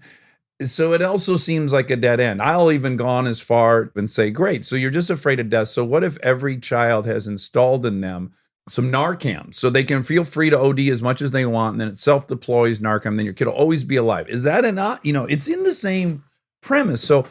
So it also seems like a dead end. I'll even go on as far and say, great, so you're just afraid of death. So what if every child has installed in them some Narcan so they can feel free to OD as much as they want, and then it self-deploys Narcan, then your kid will always be alive. Is that enough? It's in the same premise. So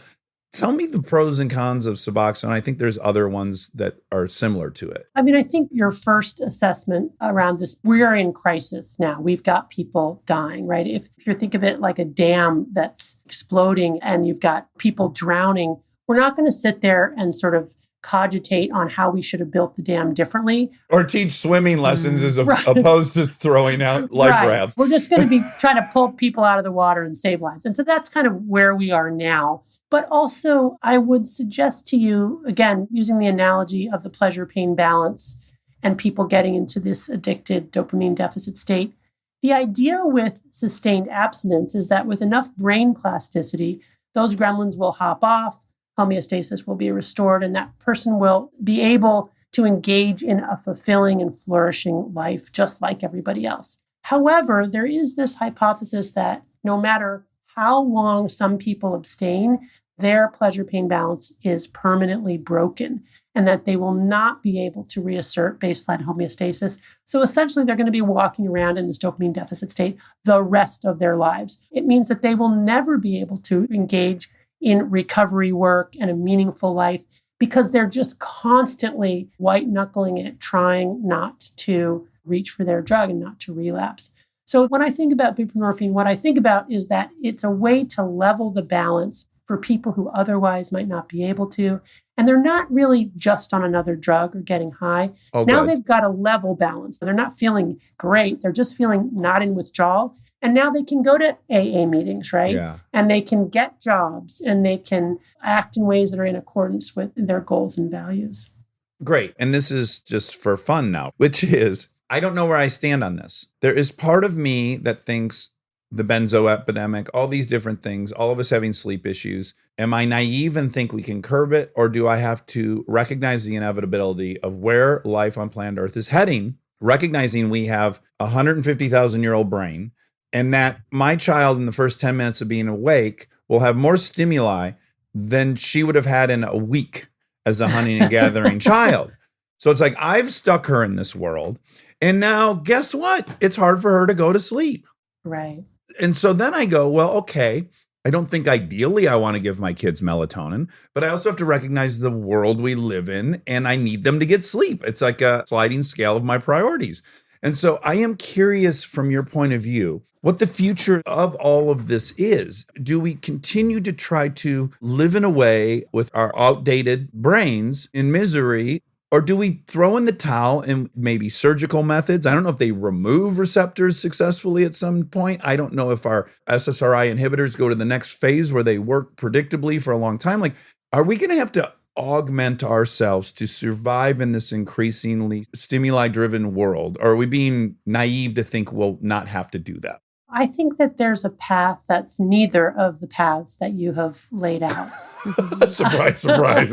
tell me the pros and cons of Suboxone. I think there's other ones that are similar to it. I mean, I think your first assessment around this, we are in crisis now. We've got people dying, right? If you think of it like a dam that's exploding and you've got people drowning, we're not going to sit there and sort of cogitate on how we should have built the dam differently. Or teach swimming lessons as Right. opposed to throwing out life rafts. We're just going to be trying to pull people out of the water and save lives. And so that's kind of where we are now. But also, I would suggest to you, again, using the analogy of the pleasure-pain balance and people getting into this addicted dopamine deficit state, the idea with sustained abstinence is that with enough brain plasticity, those gremlins will hop off, homeostasis will be restored, and that person will be able to engage in a fulfilling and flourishing life just like everybody else. However, there is this hypothesis that no matter how long some people abstain, their pleasure-pain balance is permanently broken and that they will not be able to reassert baseline homeostasis. So essentially, they're going to be walking around in this dopamine deficit state the rest of their lives. It means that they will never be able to engage in recovery work and a meaningful life because they're just constantly white-knuckling it, trying not to reach for their drug and not to relapse. So when I think about buprenorphine, what I think about is that it's a way to level the balance for people who otherwise might not be able to. And they're not really just on another drug or getting high. Now they've got a level balance. They're not feeling great. They're just feeling not in withdrawal. And now they can go to AA meetings, right? Yeah. And they can get jobs and they can act in ways that are in accordance with their goals and values. Great. And this is just for fun now, which is I don't know where I stand on this. There is part of me that thinks the benzo epidemic, all these different things, all of us having sleep issues. Am I naive and think we can curb it? Or do I have to recognize the inevitability of where life on planet Earth is heading, recognizing we have a 150,000-year-old brain, and that my child in the first 10 minutes of being awake will have more stimuli than she would have had in a week as a hunting and gathering child. So it's like, I've stuck her in this world. And now guess what? It's hard for her to go to sleep. Right. And so then I go, well, okay, I don't think ideally I want to give my kids melatonin, but I also have to recognize the world we live in and I need them to get sleep. It's like a sliding scale of my priorities. And so I am curious from your point of view, what the future of all of this is. Do we continue to try to live in a way with our outdated brains in misery? Or do we throw in the towel and maybe surgical methods? I don't know if they remove receptors successfully at some point. I don't know if our SSRI inhibitors go to the next phase where they work predictably for a long time. Like, are we going to have to augment ourselves to survive in this increasingly stimuli-driven world? Or are we being naive to think we'll not have to do that? I think that there's a path that's neither of the paths that you have laid out. Surprise, surprise.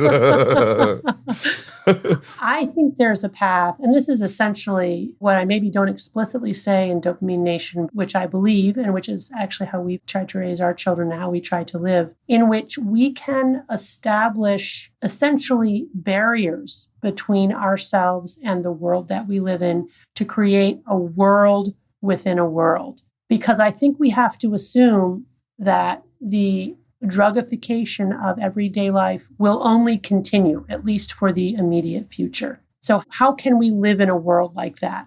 I think there's a path, and this is essentially what I maybe don't explicitly say in Dopamine Nation, which I believe, and which is actually how we've tried to raise our children and how we try to live, in which we can establish essentially barriers between ourselves and the world that we live in to create a world within a world. Because I think we have to assume that the drugification of everyday life will only continue, at least for the immediate future. So how can we live in a world like that?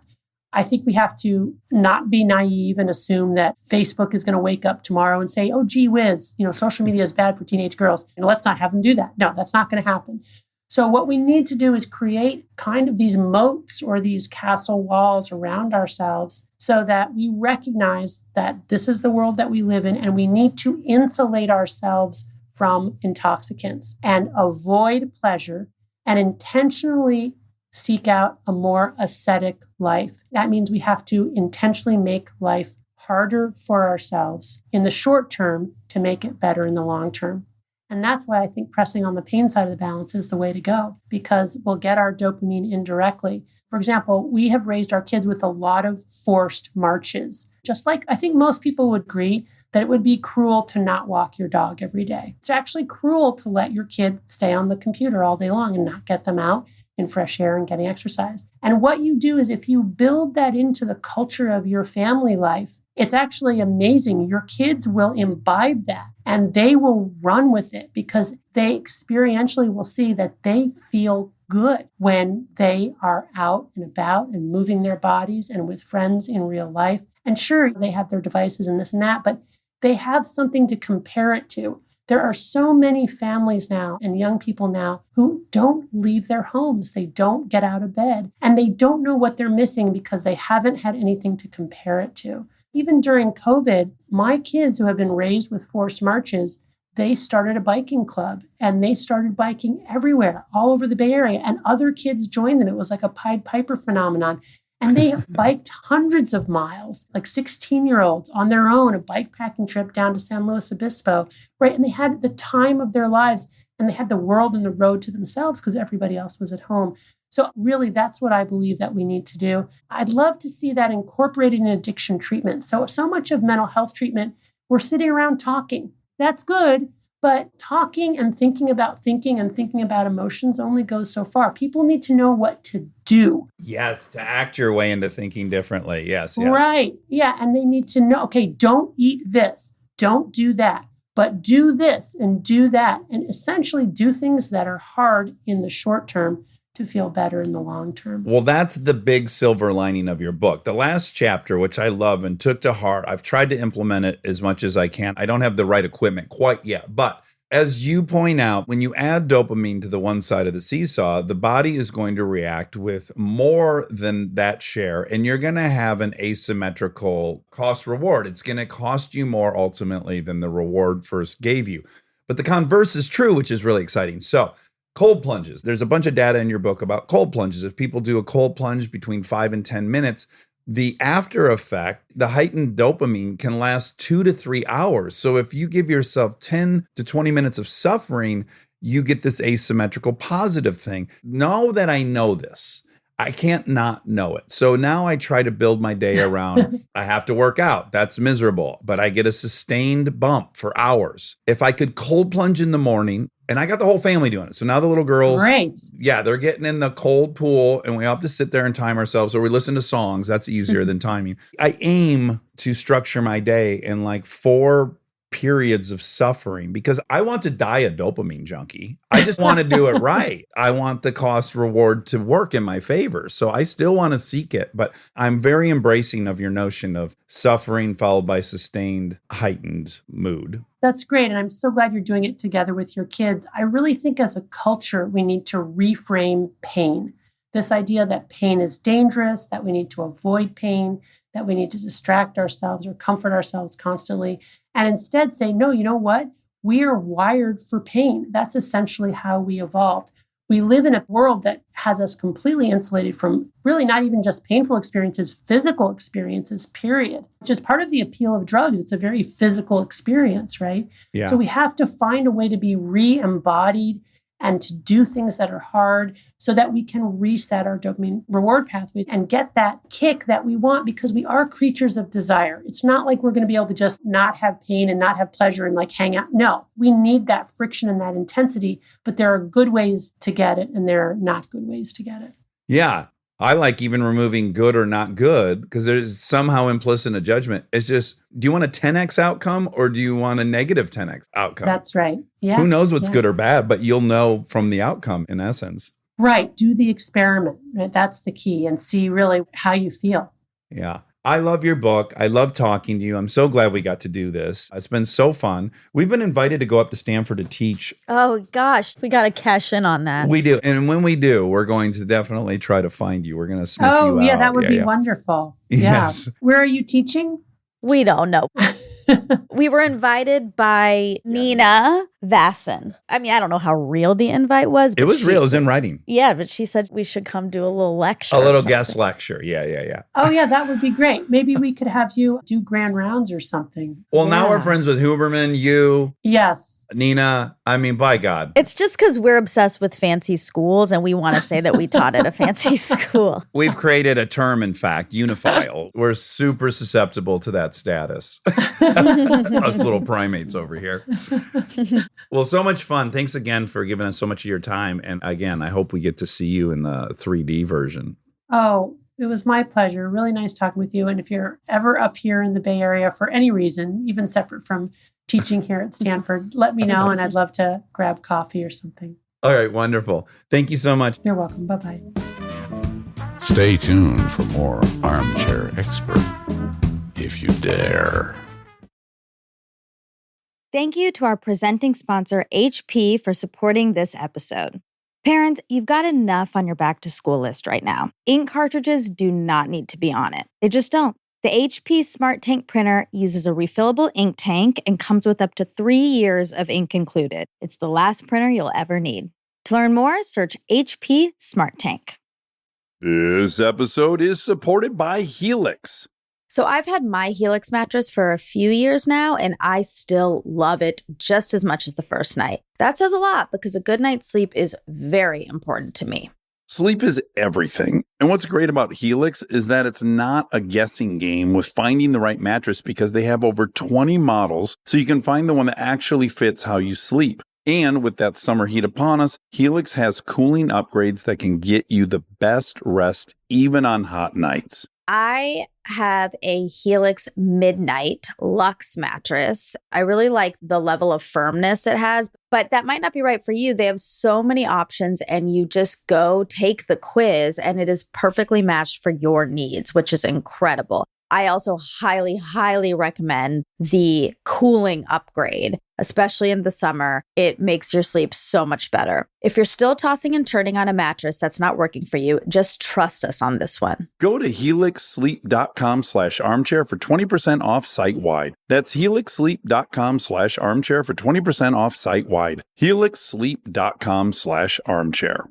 I think we have to not be naive and assume that Facebook is going to wake up tomorrow and say, oh, gee whiz, social media is bad for teenage girls. Let's not have them do that. No, that's not going to happen. So what we need to do is create kind of these moats or these castle walls around ourselves so that we recognize that this is the world that we live in and we need to insulate ourselves from intoxicants and avoid pleasure and intentionally seek out a more ascetic life. That means we have to intentionally make life harder for ourselves in the short term to make it better in the long term. And that's why I think pressing on the pain side of the balance is the way to go, because we'll get our dopamine indirectly. For example, we have raised our kids with a lot of forced marches. Just like I think most people would agree that it would be cruel to not walk your dog every day. It's actually cruel to let your kid stay on the computer all day long and not get them out in fresh air and getting exercise. And what you do is if you build that into the culture of your family life, it's actually amazing. Your kids will imbibe that and they will run with it because they experientially will see that they feel good when they are out and about and moving their bodies and with friends in real life. And sure, they have their devices and this and that, but they have something to compare it to. There are so many families now and young people now who don't leave their homes. They don't get out of bed and they don't know what they're missing because they haven't had anything to compare it to. Even during COVID, my kids who have been raised with forced marches, they started a biking club and they started biking everywhere, all over the Bay Area, and other kids joined them. It was like a Pied Piper phenomenon. And they biked hundreds of miles, like 16-year-olds on their own, a bikepacking trip down to San Luis Obispo, right? And they had the time of their lives and they had the world and the road to themselves because everybody else was at home. So really, that's what I believe that we need to do. I'd love to see that incorporated in addiction treatment. So much of mental health treatment, we're sitting around talking. That's good, but talking and thinking about emotions only goes so far. People need to know what to do. Yes, to act your way into thinking differently. Yes. Right. Yeah. And they need to know, okay, don't eat this, don't do that, but do this and do that. And essentially do things that are hard in the short term to feel better in the long term. Well, that's the big silver lining of your book. The last chapter, which I love and took to heart, I've tried to implement it as much as I can. I don't have the right equipment quite yet, but as you point out, when you add dopamine to the one side of the seesaw, the body is going to react with more than that share, and you're going to have an asymmetrical cost reward. It's going to cost you more ultimately than the reward first gave you. But the converse is true, which is really exciting. So Cold plunges. There's a bunch of data in your book about cold plunges. If people do a cold plunge between 5 and 10 minutes, the after effect, the heightened dopamine, can last 2 to 3 hours. So if you give yourself 10 to 20 minutes of suffering, you get this asymmetrical positive thing. Now that I know this, I can't not know it. So now I try to build my day around, I have to work out. That's miserable, but I get a sustained bump for hours. If I could cold plunge in the morning, and I got the whole family doing it. So now the little girls, Great. yeah, they're getting in the cold pool and we have to sit there and time ourselves, or we listen to songs. That's easier than timing. I aim to structure my day in like 4 periods of suffering because I want to die a dopamine junkie. I just want to do it right. I want the cost reward to work in my favor. So I still want to seek it, but I'm very embracing of your notion of suffering followed by sustained heightened mood. That's great. And I'm so glad you're doing it together with your kids. I really think as a culture, we need to reframe pain. This idea that pain is dangerous, that we need to avoid pain, that we need to distract ourselves or comfort ourselves constantly, and instead say, no, you know what? We are wired for pain. That's essentially how we evolved. We live in a world that has us completely insulated from really not even just painful experiences, physical experiences, period. Which is part of the appeal of drugs. It's a very physical experience, right? Yeah. So we have to find a way to be re-embodied and to do things that are hard so that we can reset our dopamine reward pathways and get that kick that we want, because we are creatures of desire. It's not like we're going to be able to just not have pain and not have pleasure and like hang out. No, we need that friction and that intensity, but there are good ways to get it and there are not good ways to get it. Yeah. I like even removing good or not good because there's somehow implicit a judgment. It's just, do you want a 10x outcome or do you want a negative 10x outcome? That's right. Yeah. Who knows what's good or bad, but you'll know from the outcome in essence. Right. Do the experiment. Right? That's the key, and see really how you feel. Yeah. I love your book. I love talking to you. I'm so glad we got to do this. It's been so fun. We've been invited to go up to Stanford to teach. Oh, gosh. We got to cash in on that. We do. And when we do, we're going to definitely try to find you. We're going to sniff you out. Oh, yeah, that would be wonderful. Yes. Yeah. Where are you teaching? We don't know. We were invited by Nina Vasson. I mean, I don't know how real the invite was. It but was real. It was in writing. Yeah, but she said we should come do a little lecture. A or little something. guest lecture. Yeah. Oh, yeah, that would be great. Maybe we could have you do grand rounds or something. Well, now we're Yeah. friends with Huberman, you, Yes. Nina. I mean, by God. It's just because we're obsessed with fancy schools and we want to say that we taught at a fancy school. We've created a term, in fact, unifile. We're super susceptible to that status. Us little primates over here. Well, so much fun. Thanks again for giving us so much of your time. And again, I hope we get to see you in the 3D version. Oh, it was my pleasure. Really nice talking with you. And if you're ever up here in the Bay Area for any reason, even separate from teaching here at Stanford, let me know and I'd love to grab coffee or something. All right, wonderful. Thank you so much. You're welcome. Bye-bye. Stay tuned for more Armchair Expert, if you dare. Thank you to our presenting sponsor, HP, for supporting this episode. Parents, you've got enough on your back-to-school list right now. Ink cartridges do not need to be on it. They just don't. The HP Smart Tank printer uses a refillable ink tank and comes with up to 3 years of ink included. It's the last printer you'll ever need. To learn more, search HP Smart Tank. This episode is supported by Helix. So I've had my Helix mattress for a few years now, and I still love it just as much as the first night. That says a lot because a good night's sleep is very important to me. Sleep is everything. And what's great about Helix is that it's not a guessing game with finding the right mattress because they have over 20 models, so you can find the one that actually fits how you sleep. And with that summer heat upon us, Helix has cooling upgrades that can get you the best rest even on hot nights. I have a Helix Midnight Luxe mattress. I really like the level of firmness it has, but that might not be right for you. They have so many options and you just go take the quiz and it is perfectly matched for your needs, which is incredible. I also highly, highly recommend the cooling upgrade, especially in the summer. It makes your sleep so much better. If you're still tossing and turning on a mattress that's not working for you, just trust us on this one. Go to helixsleep.com/armchair for 20% off site-wide. That's helixsleep.com/armchair for 20% off site-wide. helixsleep.com/armchair.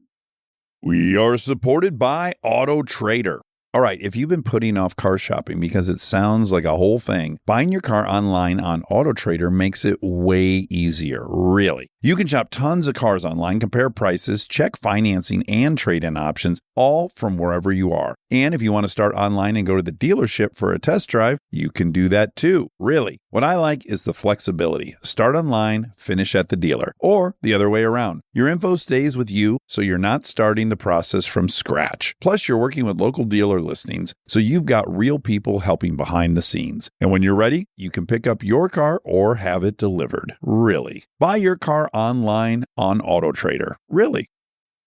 We are supported by Auto Trader. All right, if you've been putting off car shopping because it sounds like a whole thing, buying your car online on Auto Trader makes it way easier, really. You can shop tons of cars online, compare prices, check financing and trade-in options, all from wherever you are. And if you want to start online and go to the dealership for a test drive, you can do that too, really. What I like is the flexibility. Start online, finish at the dealer, or the other way around. Your info stays with you, so you're not starting the process from scratch. Plus, you're working with local dealer listings, so you've got real people helping behind the scenes. And when you're ready, you can pick up your car or have it delivered. Really. Buy your car online on Auto Trader. Really.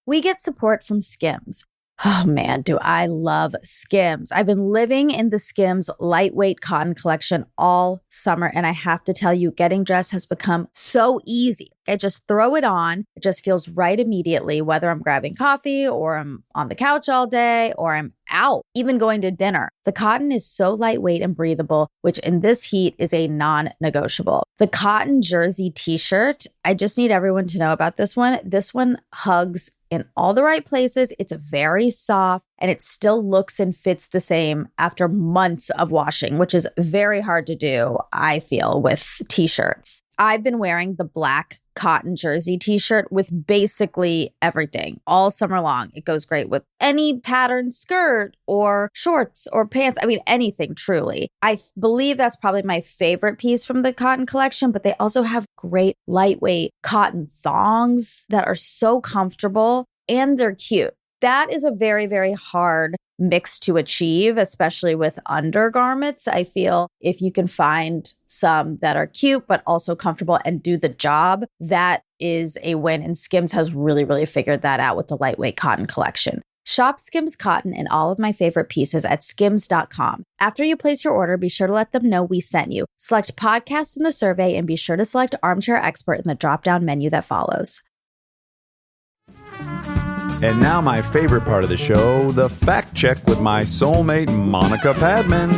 We get support from Skims. Oh man, do I love Skims. I've been living in the Skims lightweight cotton collection all summer, and I have to tell you, getting dressed has become so easy. I just throw it on. It just feels right immediately, whether I'm grabbing coffee or I'm on the couch all day or I'm out, even going to dinner. The cotton is so lightweight and breathable, which in this heat is a non-negotiable. The cotton jersey t-shirt, I just need everyone to know about this one. This one hugs in all the right places. It's very soft and it still looks and fits the same after months of washing, which is very hard to do, I feel, with t-shirts. I've been wearing the black cotton jersey t-shirt with basically everything all summer long. It goes great with any patterned skirt or shorts or pants. I mean, anything, truly. I believe that's probably my favorite piece from the cotton collection, but they also have great lightweight cotton thongs that are so comfortable and they're cute. That is a very, very hard mix to achieve, especially with undergarments. I feel if you can find some that are cute, but also comfortable and do the job, that is a win. And Skims has really, really figured that out with the lightweight cotton collection. Shop Skims cotton and all of my favorite pieces at skims.com. After you place your order, be sure to let them know we sent you. Select podcast in the survey and be sure to select Armchair Expert in the drop-down menu that follows. And now my favorite part of the show, the fact check with my soulmate, Monica Padman.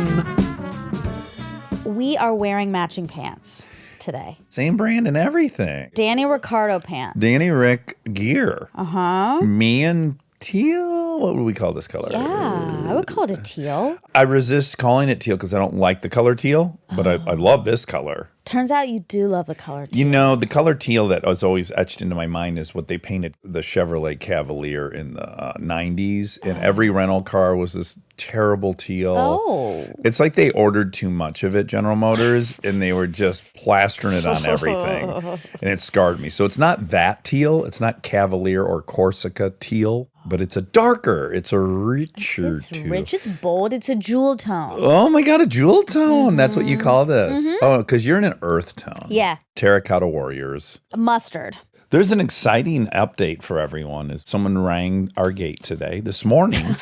We are wearing matching pants today. Same brand and everything. Danny Ricciardo pants. Danny Rick gear. Uh-huh. Me and teal. What would we call this color? Yeah, I would call it a teal. I resist calling it teal because I don't like the color teal, but I love this color. Turns out you do love the color teal. You know, the color teal that was always etched into my mind is what they painted the Chevrolet Cavalier in the 90s. And every rental car was this terrible teal. Oh. It's like they ordered too much of it, General Motors, and they were just plastering it on everything. And it scarred me. So it's not that teal. It's not Cavalier or Corsica teal, but it's a darker, it's a richer It's teal. rich, it's bold, it's a jewel tone. Oh my God, a jewel tone. That's what you call this. Oh, because you're in an earth tone. Yeah. Terracotta Warriors. Mustard. There's an exciting update for everyone. Is someone rang our gate today, this morning,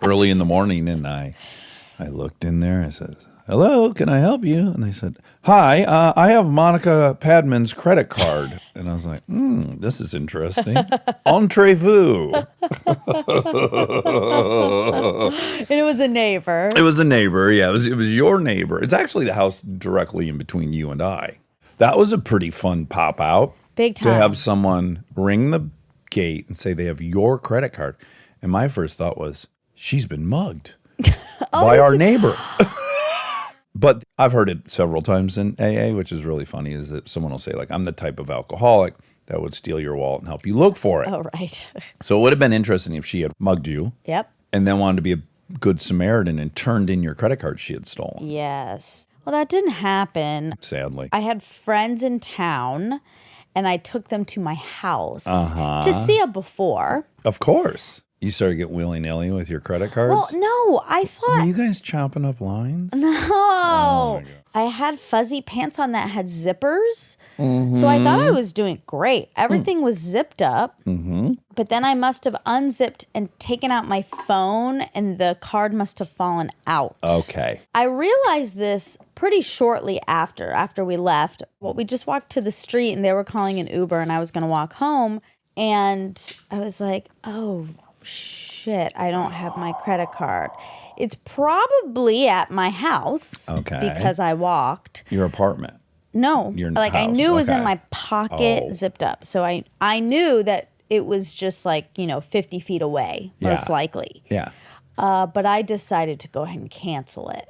early in the morning, and I looked in there. I said, "Hello, can I help you?" And they said, "Hi, I have Monica Padman's credit card." And I was like, this is interesting. Entrez-vous. And it was a neighbor. It was a neighbor. Yeah, it was your neighbor. It's actually the house directly in between you and I. That was a pretty fun pop out. Big time. To have someone ring the gate and say they have your credit card. And my first thought was, she's been mugged by our neighbor. But I've heard it several times in AA, which is really funny, is that someone will say, like, I'm the type of alcoholic that would steal your wallet and help you look for it. Oh, right. So it would have been interesting if she had mugged you. Yep. And then wanted to be a good Samaritan and turned in your credit card she had stolen. Yes. Well, that didn't happen. Sadly. I had friends in town, and I took them to my house to see a before. Of course. You started to get willy-nilly with your credit cards? Well, no, I Are thought you guys chopping up lines? no. Oh, my God. I had fuzzy pants on that had zippers. So I thought I was doing great. Everything was zipped up. But then I must have unzipped and taken out my phone and the card must have fallen out. Okay. I realized this pretty shortly after we left. Well, we just walked to the street and they were calling an Uber and I was going to walk home. And I was like, oh, shit, I don't have my credit card. It's probably at my house. Okay. Because I walked. Your apartment. No. Your Like I house, knew it was in okay. my pocket zipped up. So I knew that it was just like, 50 feet away, most likely. Yeah. But I decided to go ahead and cancel it.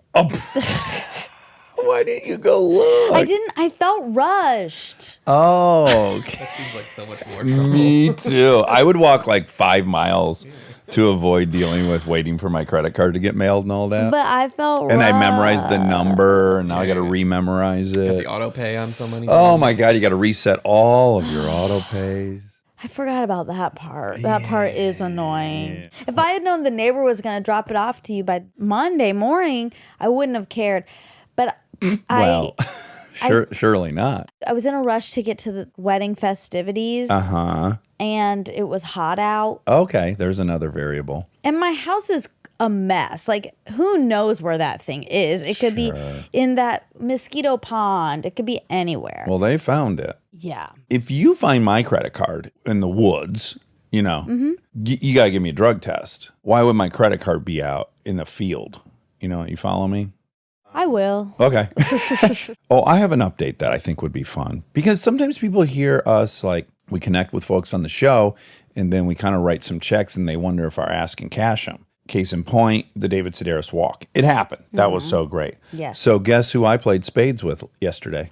Why didn't you go look? I felt rushed. Oh, okay. That seems like so much more trouble. Me too. I would walk like 5 miles to avoid dealing with waiting for my credit card to get mailed and all that. But I felt And rushed. I memorized the number, and now I got to rememorize Got it. the auto pay on so many. Oh my God, you got to reset all of your auto pays. I forgot about that part. That part is annoying. If I had known the neighbor was going to drop it off to you by Monday morning, I wouldn't have cared. But Well, surely not. I was in a rush to get to the wedding festivities. And it was hot out. Okay, there's another variable. And my house is a mess. Like, who knows where that thing is? It could be in that mosquito pond. It could be anywhere. Well, they found it. Yeah. If you find my credit card in the woods, you got to give me a drug test. Why would my credit card be out in the field? You follow me? I will. Okay. Oh, I have an update that I think would be fun because sometimes people hear us like we connect with folks on the show and then we kind of write some checks and they wonder if our ass can cash them. Case in point, the David Sedaris walk. It happened. That was so great. Yes. So guess who I played spades with yesterday?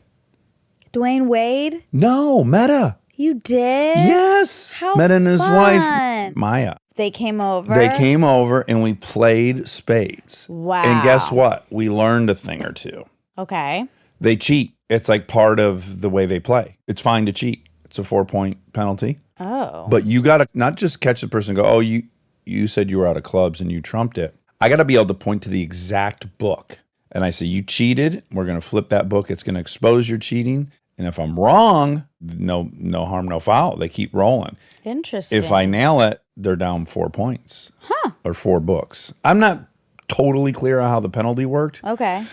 Dwayne Wade? No, Meta. You did? Yes. How Meta and his fun. wife, Maya. They came over. They came over and we played spades. Wow. And guess what? We learned a thing or two. Okay. They cheat. It's like part of the way they play. It's fine to cheat. It's a 4-point penalty. Oh. But you got to not just catch the person and go, oh, you said you were out of clubs and you trumped it. I got to be able to point to the exact book. And I say, you cheated. We're going to flip that book. It's going to expose your cheating. And if I'm wrong, no harm, no foul. They keep rolling. Interesting. If I nail it, they're down 4 points. Or 4 books. I'm not totally clear on how the penalty worked. Okay.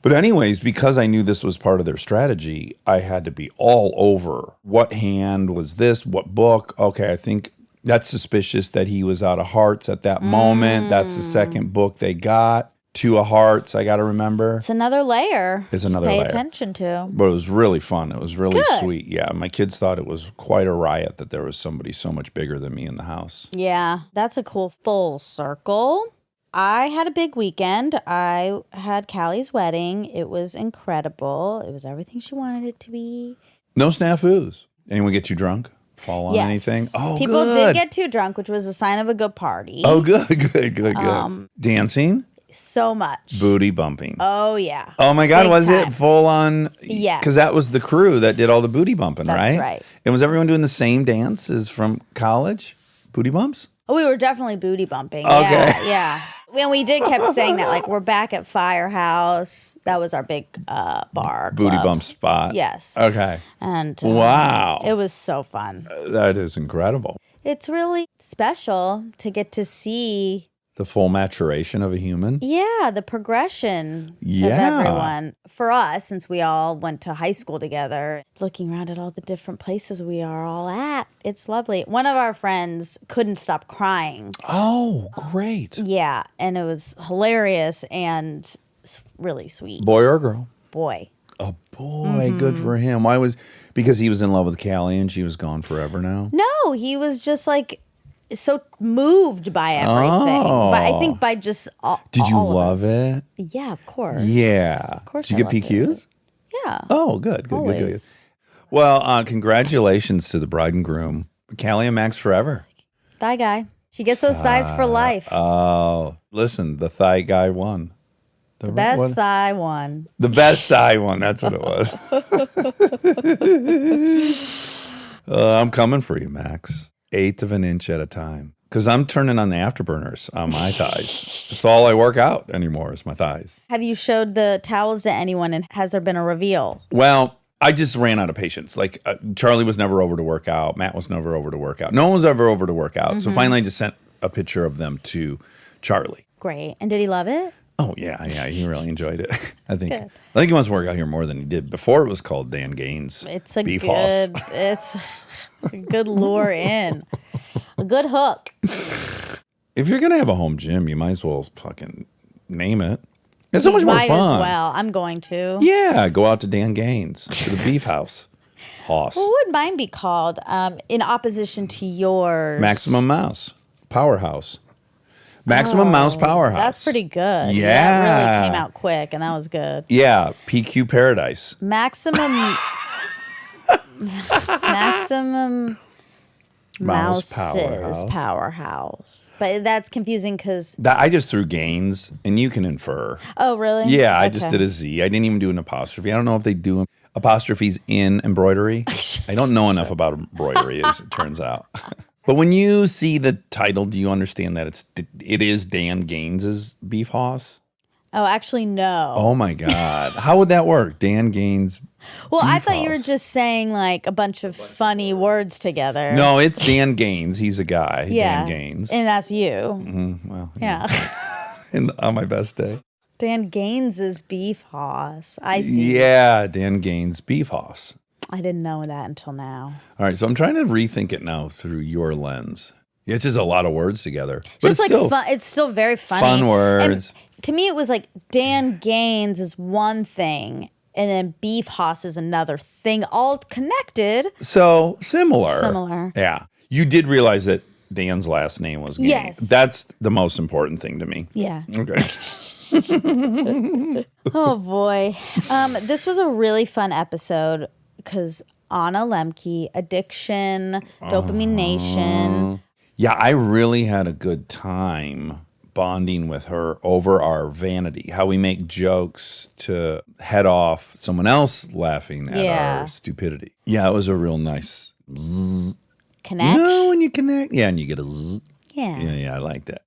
But anyways, because I knew this was part of their strategy, I had to be all over what hand was this, what book. Okay, I think that's suspicious that he was out of hearts at that moment. That's the second book they got. 2 of hearts, I got to remember. It's another layer. It's another to pay layer. attention to. But it was really fun. It was really Good. sweet. Yeah, my kids thought it was quite a riot that there was somebody so much bigger than me in the house. Yeah, that's a cool full circle. I had a big weekend. I had Callie's wedding. It was incredible. It was everything she wanted it to be. No snafus. Anyone get too drunk? Fall on Yes. anything? Oh, People good. did get too drunk, which was a sign of a good party. Oh, good. Dancing? So much. Booty bumping. Oh, yeah. Oh my God, Big was time. it full on? Yes. Because that was the crew that did all the booty bumping, That's right? right. And was everyone doing the same dance as from college? Booty bumps? Oh, we were definitely booty bumping. Okay. Yeah. When we did kept saying that, like, we're back at Firehouse. That was our big bar. Booty club. bump spot. Yes. Okay. And Wow. it was so fun. That is incredible. It's really special to get to see, The full maturation of a human. yeah, the progression Yeah. of everyone. For us, since we all went to high school together, looking around at all the different places we are all at, it's lovely. One of our friends couldn't stop crying. Oh, great. Yeah, and it was hilarious and really sweet. Boy or girl? Boy. A boy. Good for him. Why was because he was in love with Callie and she was gone forever now? No, he was just like so moved by everything. Oh. But I think by just all, Did you all of love us. it? Yeah, of course. Yeah. Of course Did you I get loved PQs? Yeah. Oh, good. Always. Well, congratulations to the bride and groom. Callie and Max forever. Thigh guy. She gets those thighs for life. Oh, listen, the thigh guy won. The best thigh one. The best thigh one. That's what it was. I'm coming for you, Max. 1/8 of an inch at a time. Because I'm turning on the afterburners on my thighs. That's all I work out anymore is my thighs. Have you showed the towels to anyone, and has there been a reveal? Well, I just ran out of patience. Like Charlie was never over to work out. Matt was never over to work out. No one was ever over to work out. So finally I just sent a picture of them to Charlie. Great. And did he love it? Oh, yeah, he really enjoyed it. I think he wants to work out here more than he did. Before it was called Dan Gaines. It's a Beef good, Hoss. it's a good lure in. A good hook. If you're going to have a home gym, you might as well fucking name it. It's so much more Might fun. as well. I'm going to. Yeah, go out to Dan Gaines, to the Beef House. Hoss. What would mine be called in opposition to yours? Maximum Mouse. Powerhouse. Maximum Mouse Powerhouse. That's pretty good. Yeah. That really came out quick, and that was good. Yeah, PQ Paradise. Maximum Mouse Mouse's powerhouse. But that's confusing because... I just threw Gaines, and you can infer. Oh, really? Yeah, I just did a Z. I didn't even do an apostrophe. I don't know if they do apostrophes in embroidery. I don't know enough about embroidery, as it turns out. But when you see the title, do you understand that it is Dan Gaines's Beef Hoss? Oh, actually, no. Oh my God. How would that work? Dan Gaines. Well, I Beef thought you were Hoss. just saying like a bunch of funny words together. No, it's Dan Gaines. He's a guy. Yeah. Dan Gaines. And that's you. Well, Yeah. on my best day. Dan Gaines's Beef Hoss. I see. Yeah, Dan Gaines Beef Hoss. I didn't know that until now. All right, so I'm trying to rethink it now through your lens. It's just a lot of words together. But Just it's like still fun. It's still very funny. fun words. And to me, it was like Dan Gaines is one thing, and then Beef Hoss is another thing, all connected. So similar. Similar. Yeah. You did realize that Dan's last name was Gaines. Yes. That's the most important thing to me. Yeah. Okay. Oh boy. This was a really fun episode because Anna Lembke, addiction, dopamine nation. Yeah, I really had a good time bonding with her over our vanity, how we make jokes to head off someone else laughing at Yeah. our stupidity. Yeah, it was a real nice zzz. Connect. You know when you connect? Yeah, and you get a zzz. Yeah. Yeah, I like that.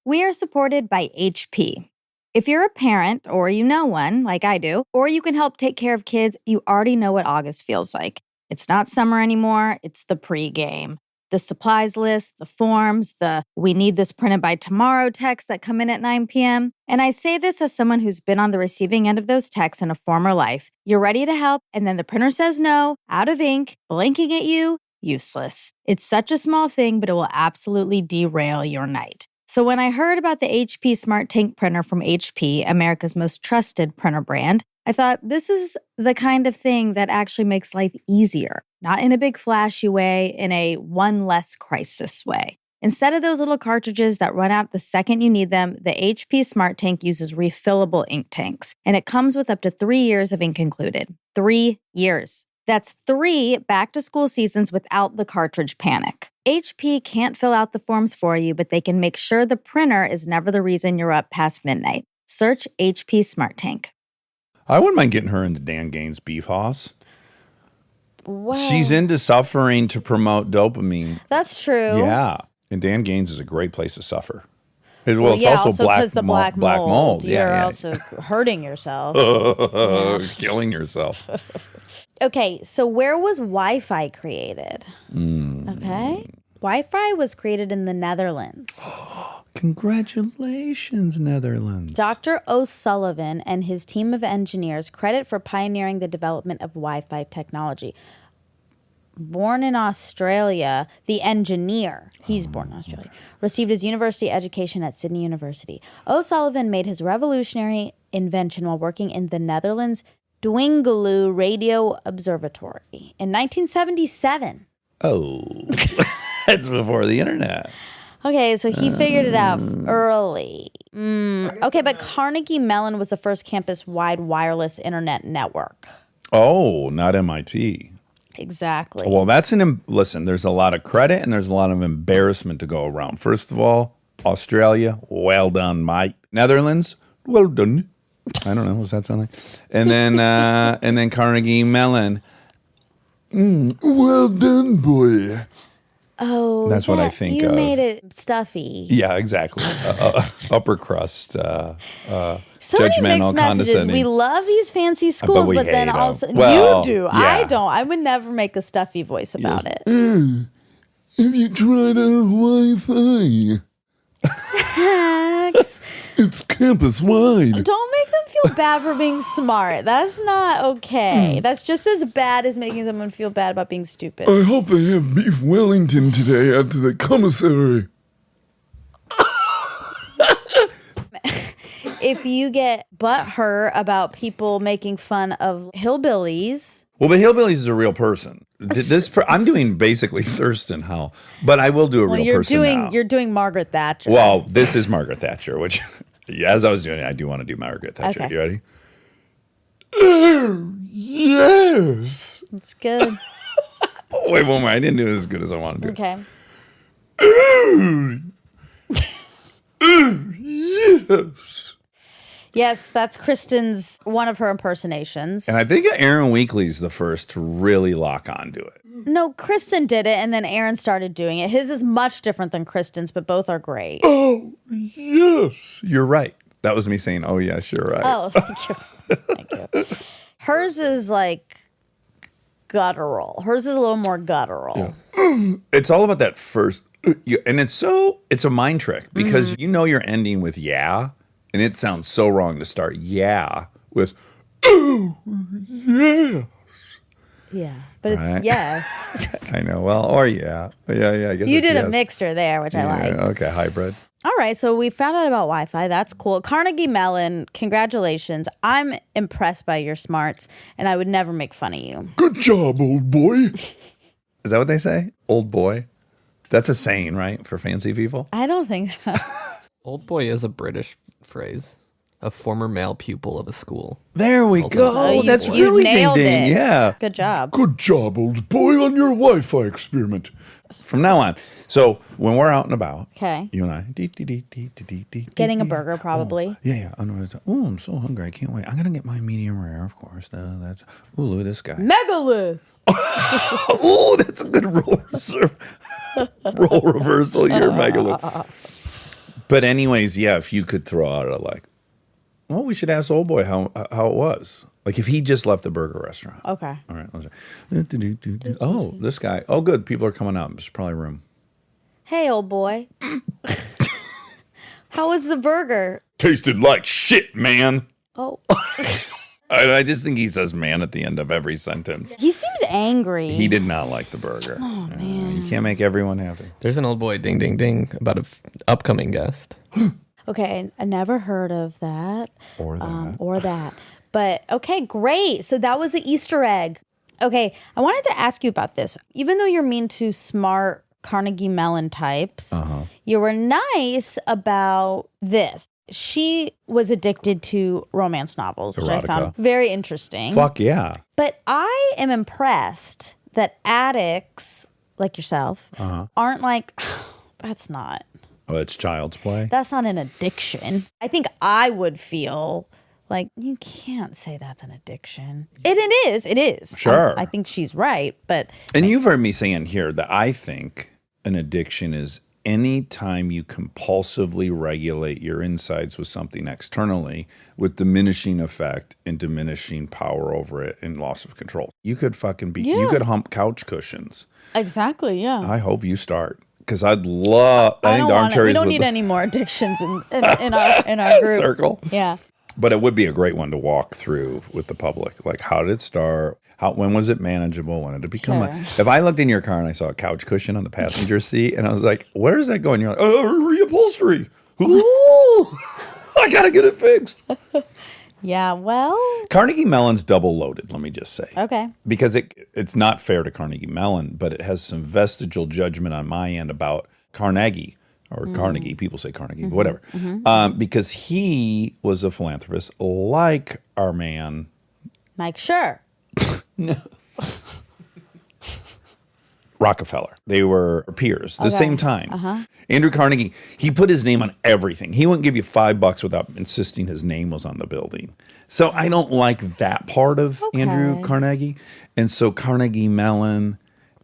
We are supported by HP. If you're a parent or you know one, like I do, or you can help take care of kids, you already know what August feels like. It's not summer anymore, it's the pregame. The supplies list, the forms, the "we need this printed by tomorrow" texts that come in at 9 p.m. And I say this as someone who's been on the receiving end of those texts in a former life. You're ready to help, and then the printer says no, out of ink, blinking at you, useless. It's such a small thing, but it will absolutely derail your night. So when I heard about the HP Smart Tank printer from HP, America's most trusted printer brand, I thought this is the kind of thing that actually makes life easier, not in a big flashy way, in a one less crisis way. Instead of those little cartridges that run out the second you need them, the HP Smart Tank uses refillable ink tanks, and it comes with up to 3 years of ink included. 3 years. That's 3 back-to-school seasons without the cartridge panic. HP can't fill out the forms for you, but they can make sure the printer is never the reason you're up past midnight. Search HP Smart Tank. I wouldn't mind getting her into Dan Gaines Beef Hoss. Wow. She's into suffering to promote dopamine. That's true. Yeah. And Dan Gaines is a great place to suffer. It's yeah, also also because the black mold. You're Yeah. also hurting yourself. Killing yourself. Okay, so where was Wi-Fi created? Okay. Wi-Fi was created in the Netherlands. Congratulations, Netherlands. Dr. O'Sullivan and his team of engineers credit for pioneering the development of Wi-Fi technology. Born in Australia, the engineer, he's born in Australia, received his university education at Sydney University. O'Sullivan made his revolutionary invention while working in the Netherlands' Dwingeloo Radio Observatory in 1977. Oh, that's before the internet. Okay, so he figured it out early. Okay, but Carnegie Mellon was the first campus-wide wireless internet network. Oh, not MIT. Exactly. Well, listen, there's a lot of credit and there's a lot of embarrassment to go around. First of all, Australia, well done, mate. Netherlands, well done. I don't know, what's that sound like? And then Carnegie Mellon, well done, boy. Oh, That's what I think You of. made it stuffy. Yeah, exactly. Upper crust, So many judgmental, mixed messages. condescending. We love these fancy schools, we but then hate 'em. also Well, you do. yeah. I don't. I would never make a stuffy voice about it. Have you tried our Wi-Fi? Max, It's campus-wide. don't make them feel bad for being smart. That's not okay. That's just as bad as making someone feel bad about being stupid. I hope they have beef Wellington today at the commissary. If you get butthurt about people making fun of hillbillies, Well, but Hillbillies is a real person. I'm doing basically Thurston Howell, but I will do a real person now. you're doing Margaret Thatcher. Well, this is Margaret Thatcher, which, as I was doing it, I do want to do Margaret Thatcher. Okay. You ready? Yes. It's good. Oh, wait, one more. I didn't do it as good as I wanted to do. Okay. Yes. Yes, that's Kristen's one of her impersonations. And I think Aaron Weekly's the first to really lock onto it. No, Kristen did it, and then Aaron started doing it. His is much different than Kristen's, but both are great. Oh, yes. You're right. That was me saying, oh, yes, you're right. Oh, thank you. Thank you. Hers is like guttural. Hers is a little more guttural. It's all about that first. And it's a mind trick because you know you're ending with yeah, and it sounds so wrong to start yeah with, oh, yeah. Yeah, but Right. it's yes. I know. Well, or yeah. Yeah, I guess You it's did a yes. mixture there, which I liked. Okay, hybrid. All right, so we found out about Wi-Fi. That's cool. Carnegie Mellon, congratulations. I'm impressed by your smarts, and I would never make fun of you. Good job, old boy. Is that what they say? Old boy? That's a saying, right? For fancy people? I don't think so. Old boy is a British phrase. A former male pupil of a school. There we Also- go. Oh, That's you really nailed ding ding. it. Yeah. Good job. Good job, old boy, on your Wi-Fi experiment. From now on. So when we're out and about, Okay. you and I, Getting a burger, probably. Oh, yeah. Oh, I'm so hungry. I can't wait. I'm gonna get my medium rare, of course. That's. Oh, look at this guy. Megalith. Oh, that's a good role reversal. You're megalith. But anyways, yeah. If you could throw out a like, well, we should ask old boy how it was. Like if he just left the burger restaurant. Okay. All right. Oh, this guy. Oh, good. People are coming up. There's probably room. Hey, old boy. How was the burger? Tasted like shit, man. Oh, I just think he says man at the end of every sentence. he seems angry. He did not like the burger. Oh, man. You can't make everyone happy. There's an old boy ding ding ding about an upcoming guest. Okay, I never heard of that. Or that. Or that. But okay, great. So that was an Easter egg. Okay, I wanted to ask you about this. Even though you're mean to smart Carnegie Mellon types, you were nice about this. She was addicted to romance novels, which I found Erotica. very interesting. Fuck yeah. But I am impressed that addicts like yourself aren't like, that's not It's child's play. an addiction. I think I would feel like you can't say that's an addiction. It is. Sure. I think she's right, but And you've heard me saying here that I think an addiction is any time you compulsively regulate your insides with something externally with diminishing effect and diminishing power over it and loss of control. You could you Yeah. could hump couch cushions. exactly, yeah. I hope you start because I'd love. I think the armchair We is don't with need the any more addictions in our group. circle. Yeah. But it would be a great one to walk through with the public. Like, how did it start? When was it manageable? When did it become? Sure. If I looked in your car and I saw a couch cushion on the passenger seat, and I was like, "Where is that going?" You're like, reupholstery. Ooh, I gotta get it fixed. Yeah, well, Carnegie Mellon's double loaded. Let me just say, okay. because it's not fair to Carnegie Mellon, but it has some vestigial judgment on my end about Carnegie. Or Carnegie, people say Carnegie, but whatever. Because he was a philanthropist like our man. Mike, sure. Rockefeller. They were peers the same time. Andrew Carnegie, he put his name on everything. He wouldn't give you $5 without insisting his name was on the building. So I don't like that part of Andrew Carnegie. And so Carnegie Mellon,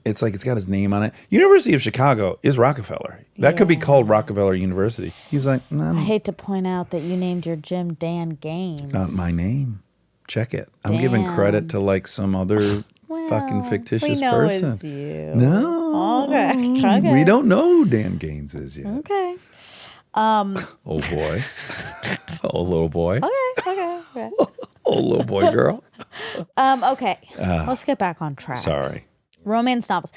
It's like it's got his name on it. University of Chicago is Rockefeller. That could be called Rockefeller University. He's like, I hate to point out that you named your gym Dan Gaines. not my name. Check it. I'm giving credit to like some other fucking fictitious we know person. It's you. No. Okay. We don't know who Dan Gaines is yet. Okay. Oh boy. Oh little boy. Okay. Oh little boy girl. Okay. Let's get back on track. Sorry. Romance novels.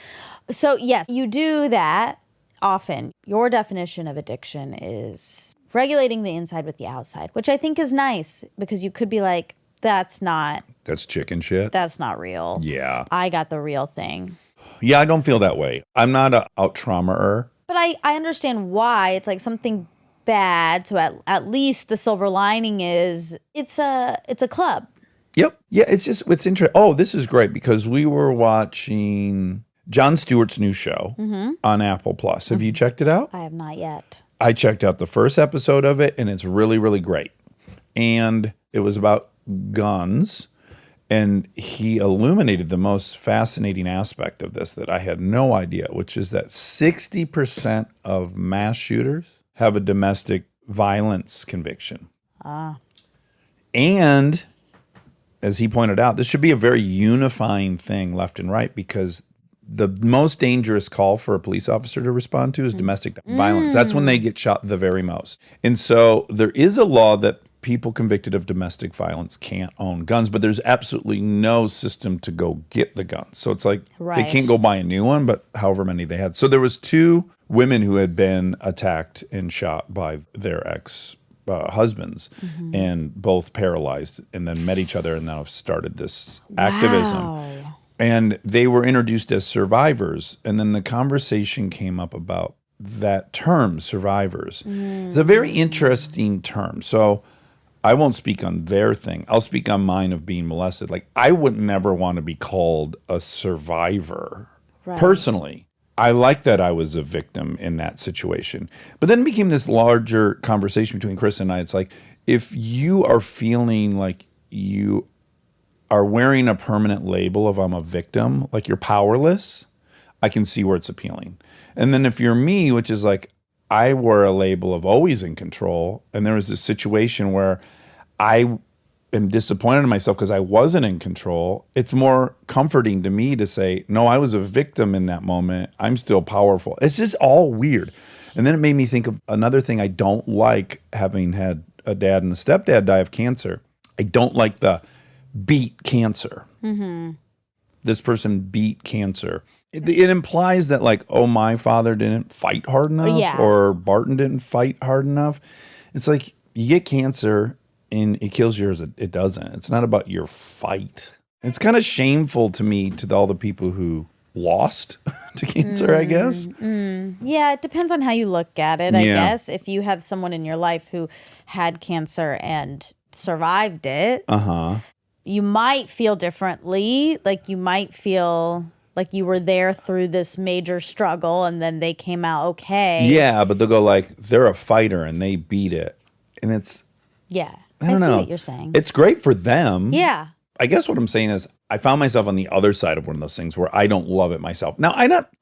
So, yes, you do that often. Your definition of addiction is regulating the inside with the outside, which I think is nice because you could be like, that's chicken shit. That's not real. Yeah. I got the real thing. Yeah, I don't feel that way. I'm not a out traumer. But I understand why. It's like something bad. So at least the silver lining is it's a club. Yep. Yeah, it's interesting. Oh, this is great because we were watching Jon Stewart's new show on Apple Plus. Have you checked it out? I have not yet. I checked out the first episode of it, and it's really, really great. And it was about guns, and he illuminated the most fascinating aspect of this that I had no idea, which is that 60% of mass shooters have a domestic violence conviction. And as he pointed out, this should be a very unifying thing left and right because the most dangerous call for a police officer to respond to is domestic violence. That's when they get shot the very most. And so there is a law that people convicted of domestic violence can't own guns, but there's absolutely no system to go get the guns. So it's like they can't go buy a new one, but however many they had. So there was 2 women who had been attacked and shot by their husbands and both paralyzed and then met each other and now have started this activism. And they were introduced as survivors. And then the conversation came up about that term, survivors. It's a very interesting term. So I won't speak on their thing. I'll speak on mine of being molested. Like I would never want to be called a survivor personally. I like that I was a victim in that situation. But then it became this larger conversation between Chris and I. It's like, if you are feeling like you are wearing a permanent label of I'm a victim, like you're powerless, I can see where it's appealing. And then if you're me, which is like, I wore a label of always in control, and there was this situation where I am disappointed in myself because I wasn't in control, it's more comforting to me to say, no, I was a victim in that moment. I'm still powerful. It's just all weird. And then it made me think of another thing I don't like, having had a dad and a stepdad die of cancer. I don't like the beat cancer. This person beat cancer. It implies that like, oh, my father didn't fight hard enough or Barton didn't fight hard enough. It's like you get cancer and it kills yours. It doesn't. It's not about your fight. It's kind of shameful to me, to all the people who lost to cancer, I guess. Yeah, it depends on how you look at it, I guess. If you have someone in your life who had cancer and survived it, you might feel differently. Like you might feel like you were there through this major struggle and then they came out okay. Yeah, but they'll go like, they're a fighter and they beat it. And it's... Yeah. I don't know See what you're saying. It's great for them. Yeah. I guess what I'm saying is I found myself on the other side of one of those things where I don't love it myself. Now,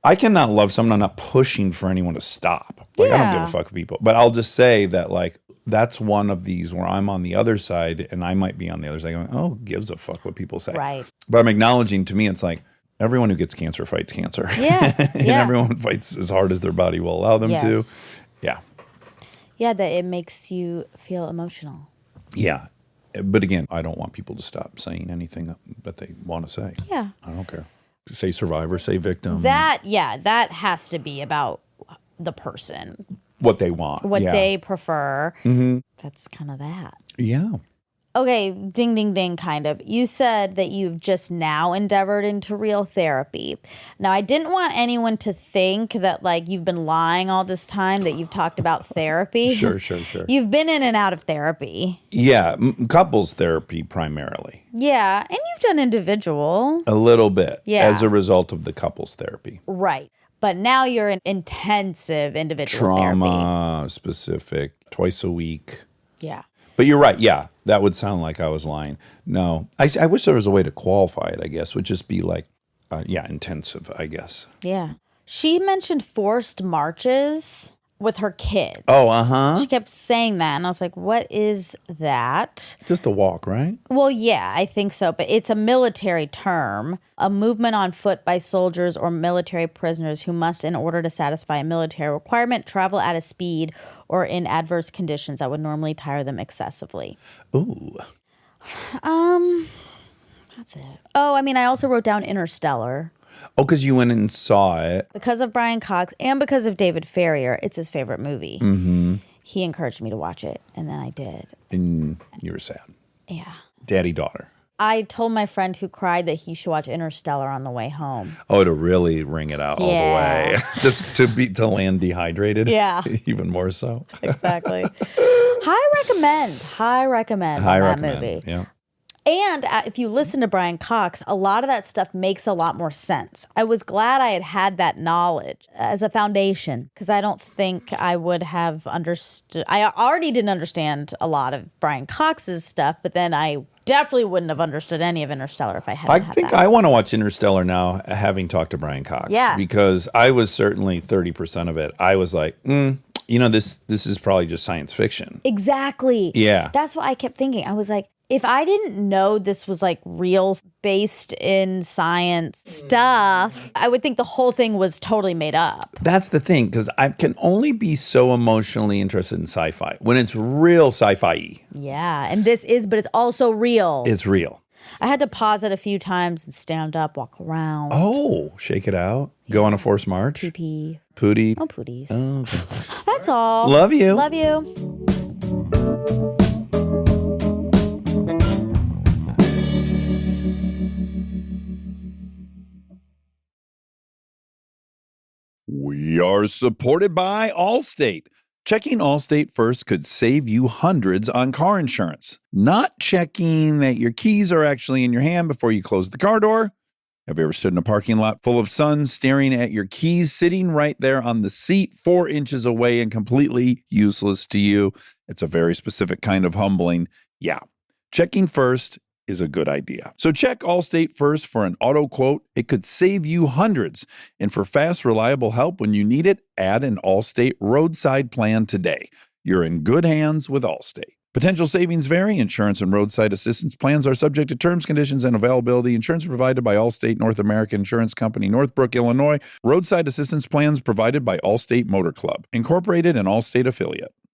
I cannot love someone. I'm not pushing for anyone to stop. Like I don't give a fuck with people. But I'll just say that like that's one of these where I'm on the other side and I might be on the other side going, oh, gives a fuck what people say. Right. But I'm acknowledging, to me, it's like everyone who gets cancer fights cancer. Yeah. And everyone fights as hard as their body will allow them to. Yeah. Yeah, that it makes you feel emotional. Yeah. But again, I don't want people to stop saying anything that they want to say. Yeah. I don't care. Say survivor, say victim. That has to be about the person. What they want. What they prefer. That's kind of that. Yeah. Okay, ding, ding, ding, kind of. You said that you've just now endeavored into real therapy. Now, I didn't want anyone to think that, like, you've been lying all this time, that you've talked about therapy. Sure. You've been in and out of therapy. Yeah, couples therapy primarily. Yeah, and you've done individual. A little bit. Yeah. As a result of the couples therapy. Right. But now you're in intensive individual therapy. Trauma specific, twice a week. Yeah. But you're right. Yeah, that would sound like I was lying. No, I wish there was a way to qualify it, I guess. Would just be like, intensive, I guess. Yeah. She mentioned forced marches with her kids. Oh, uh-huh. She kept saying that, and I was like, what is that? Just a walk, right? Well, yeah, I think so, but it's a military term, a movement on foot by soldiers or military prisoners who must, in order to satisfy a military requirement, travel at a speed or in adverse conditions that would normally tire them excessively. Ooh. That's it. Oh, I mean, I also wrote down Interstellar. Oh, because you went and saw it. Because of Brian Cox and because of David Farrier. It's his favorite movie. Mm-hmm. He encouraged me to watch it, and then I did. And you were sad. Yeah. Daddy-daughter. I told my friend who cried that he should watch Interstellar on the way home. Oh, to really wring it out all the way. Just to land dehydrated. Yeah. Even more so. Exactly. High recommend on that movie. Yeah. And if you listen to Brian Cox, a lot of that stuff makes a lot more sense. I was glad I had that knowledge as a foundation because I don't think I would have understood. I already didn't understand a lot of Brian Cox's stuff, but then I definitely wouldn't have understood any of Interstellar if I hadn't had that. I want to watch Interstellar now, having talked to Brian Cox. Yeah. Because I was certainly 30% of it. I was like, this is probably just science fiction. Exactly. Yeah. That's what I kept thinking. I was like, if I didn't know this was like real based in science stuff, I would think the whole thing was totally made up. That's the thing, because I can only be so emotionally interested in sci-fi when it's real sci-fi-y. Yeah. And this is, but it's also real. It's real. I had to pause it a few times and stand up, walk around. Oh, shake it out. Go on a forced march. Pee. Pootie. Oh, pooties. Oh, okay. That's all. Love you. Love you. We are supported by Allstate. Checking Allstate first could save you hundreds on car insurance. Not checking that your keys are actually in your hand before you close the car door. Have you ever stood in a parking lot full of sun staring at your keys sitting right there on the seat 4 inches away and completely useless to you? It's a very specific kind of humbling. Yeah. Checking first is a good idea. So check Allstate first for an auto quote. It could save you hundreds. And for fast, reliable help when you need it, add an Allstate roadside plan today. You're in good hands with Allstate. Potential savings vary. Insurance and roadside assistance plans are subject to terms, conditions, and availability. Insurance provided by Allstate North American Insurance Company, Northbrook, Illinois. Roadside assistance plans provided by Allstate Motor Club, Incorporated, an Allstate affiliate.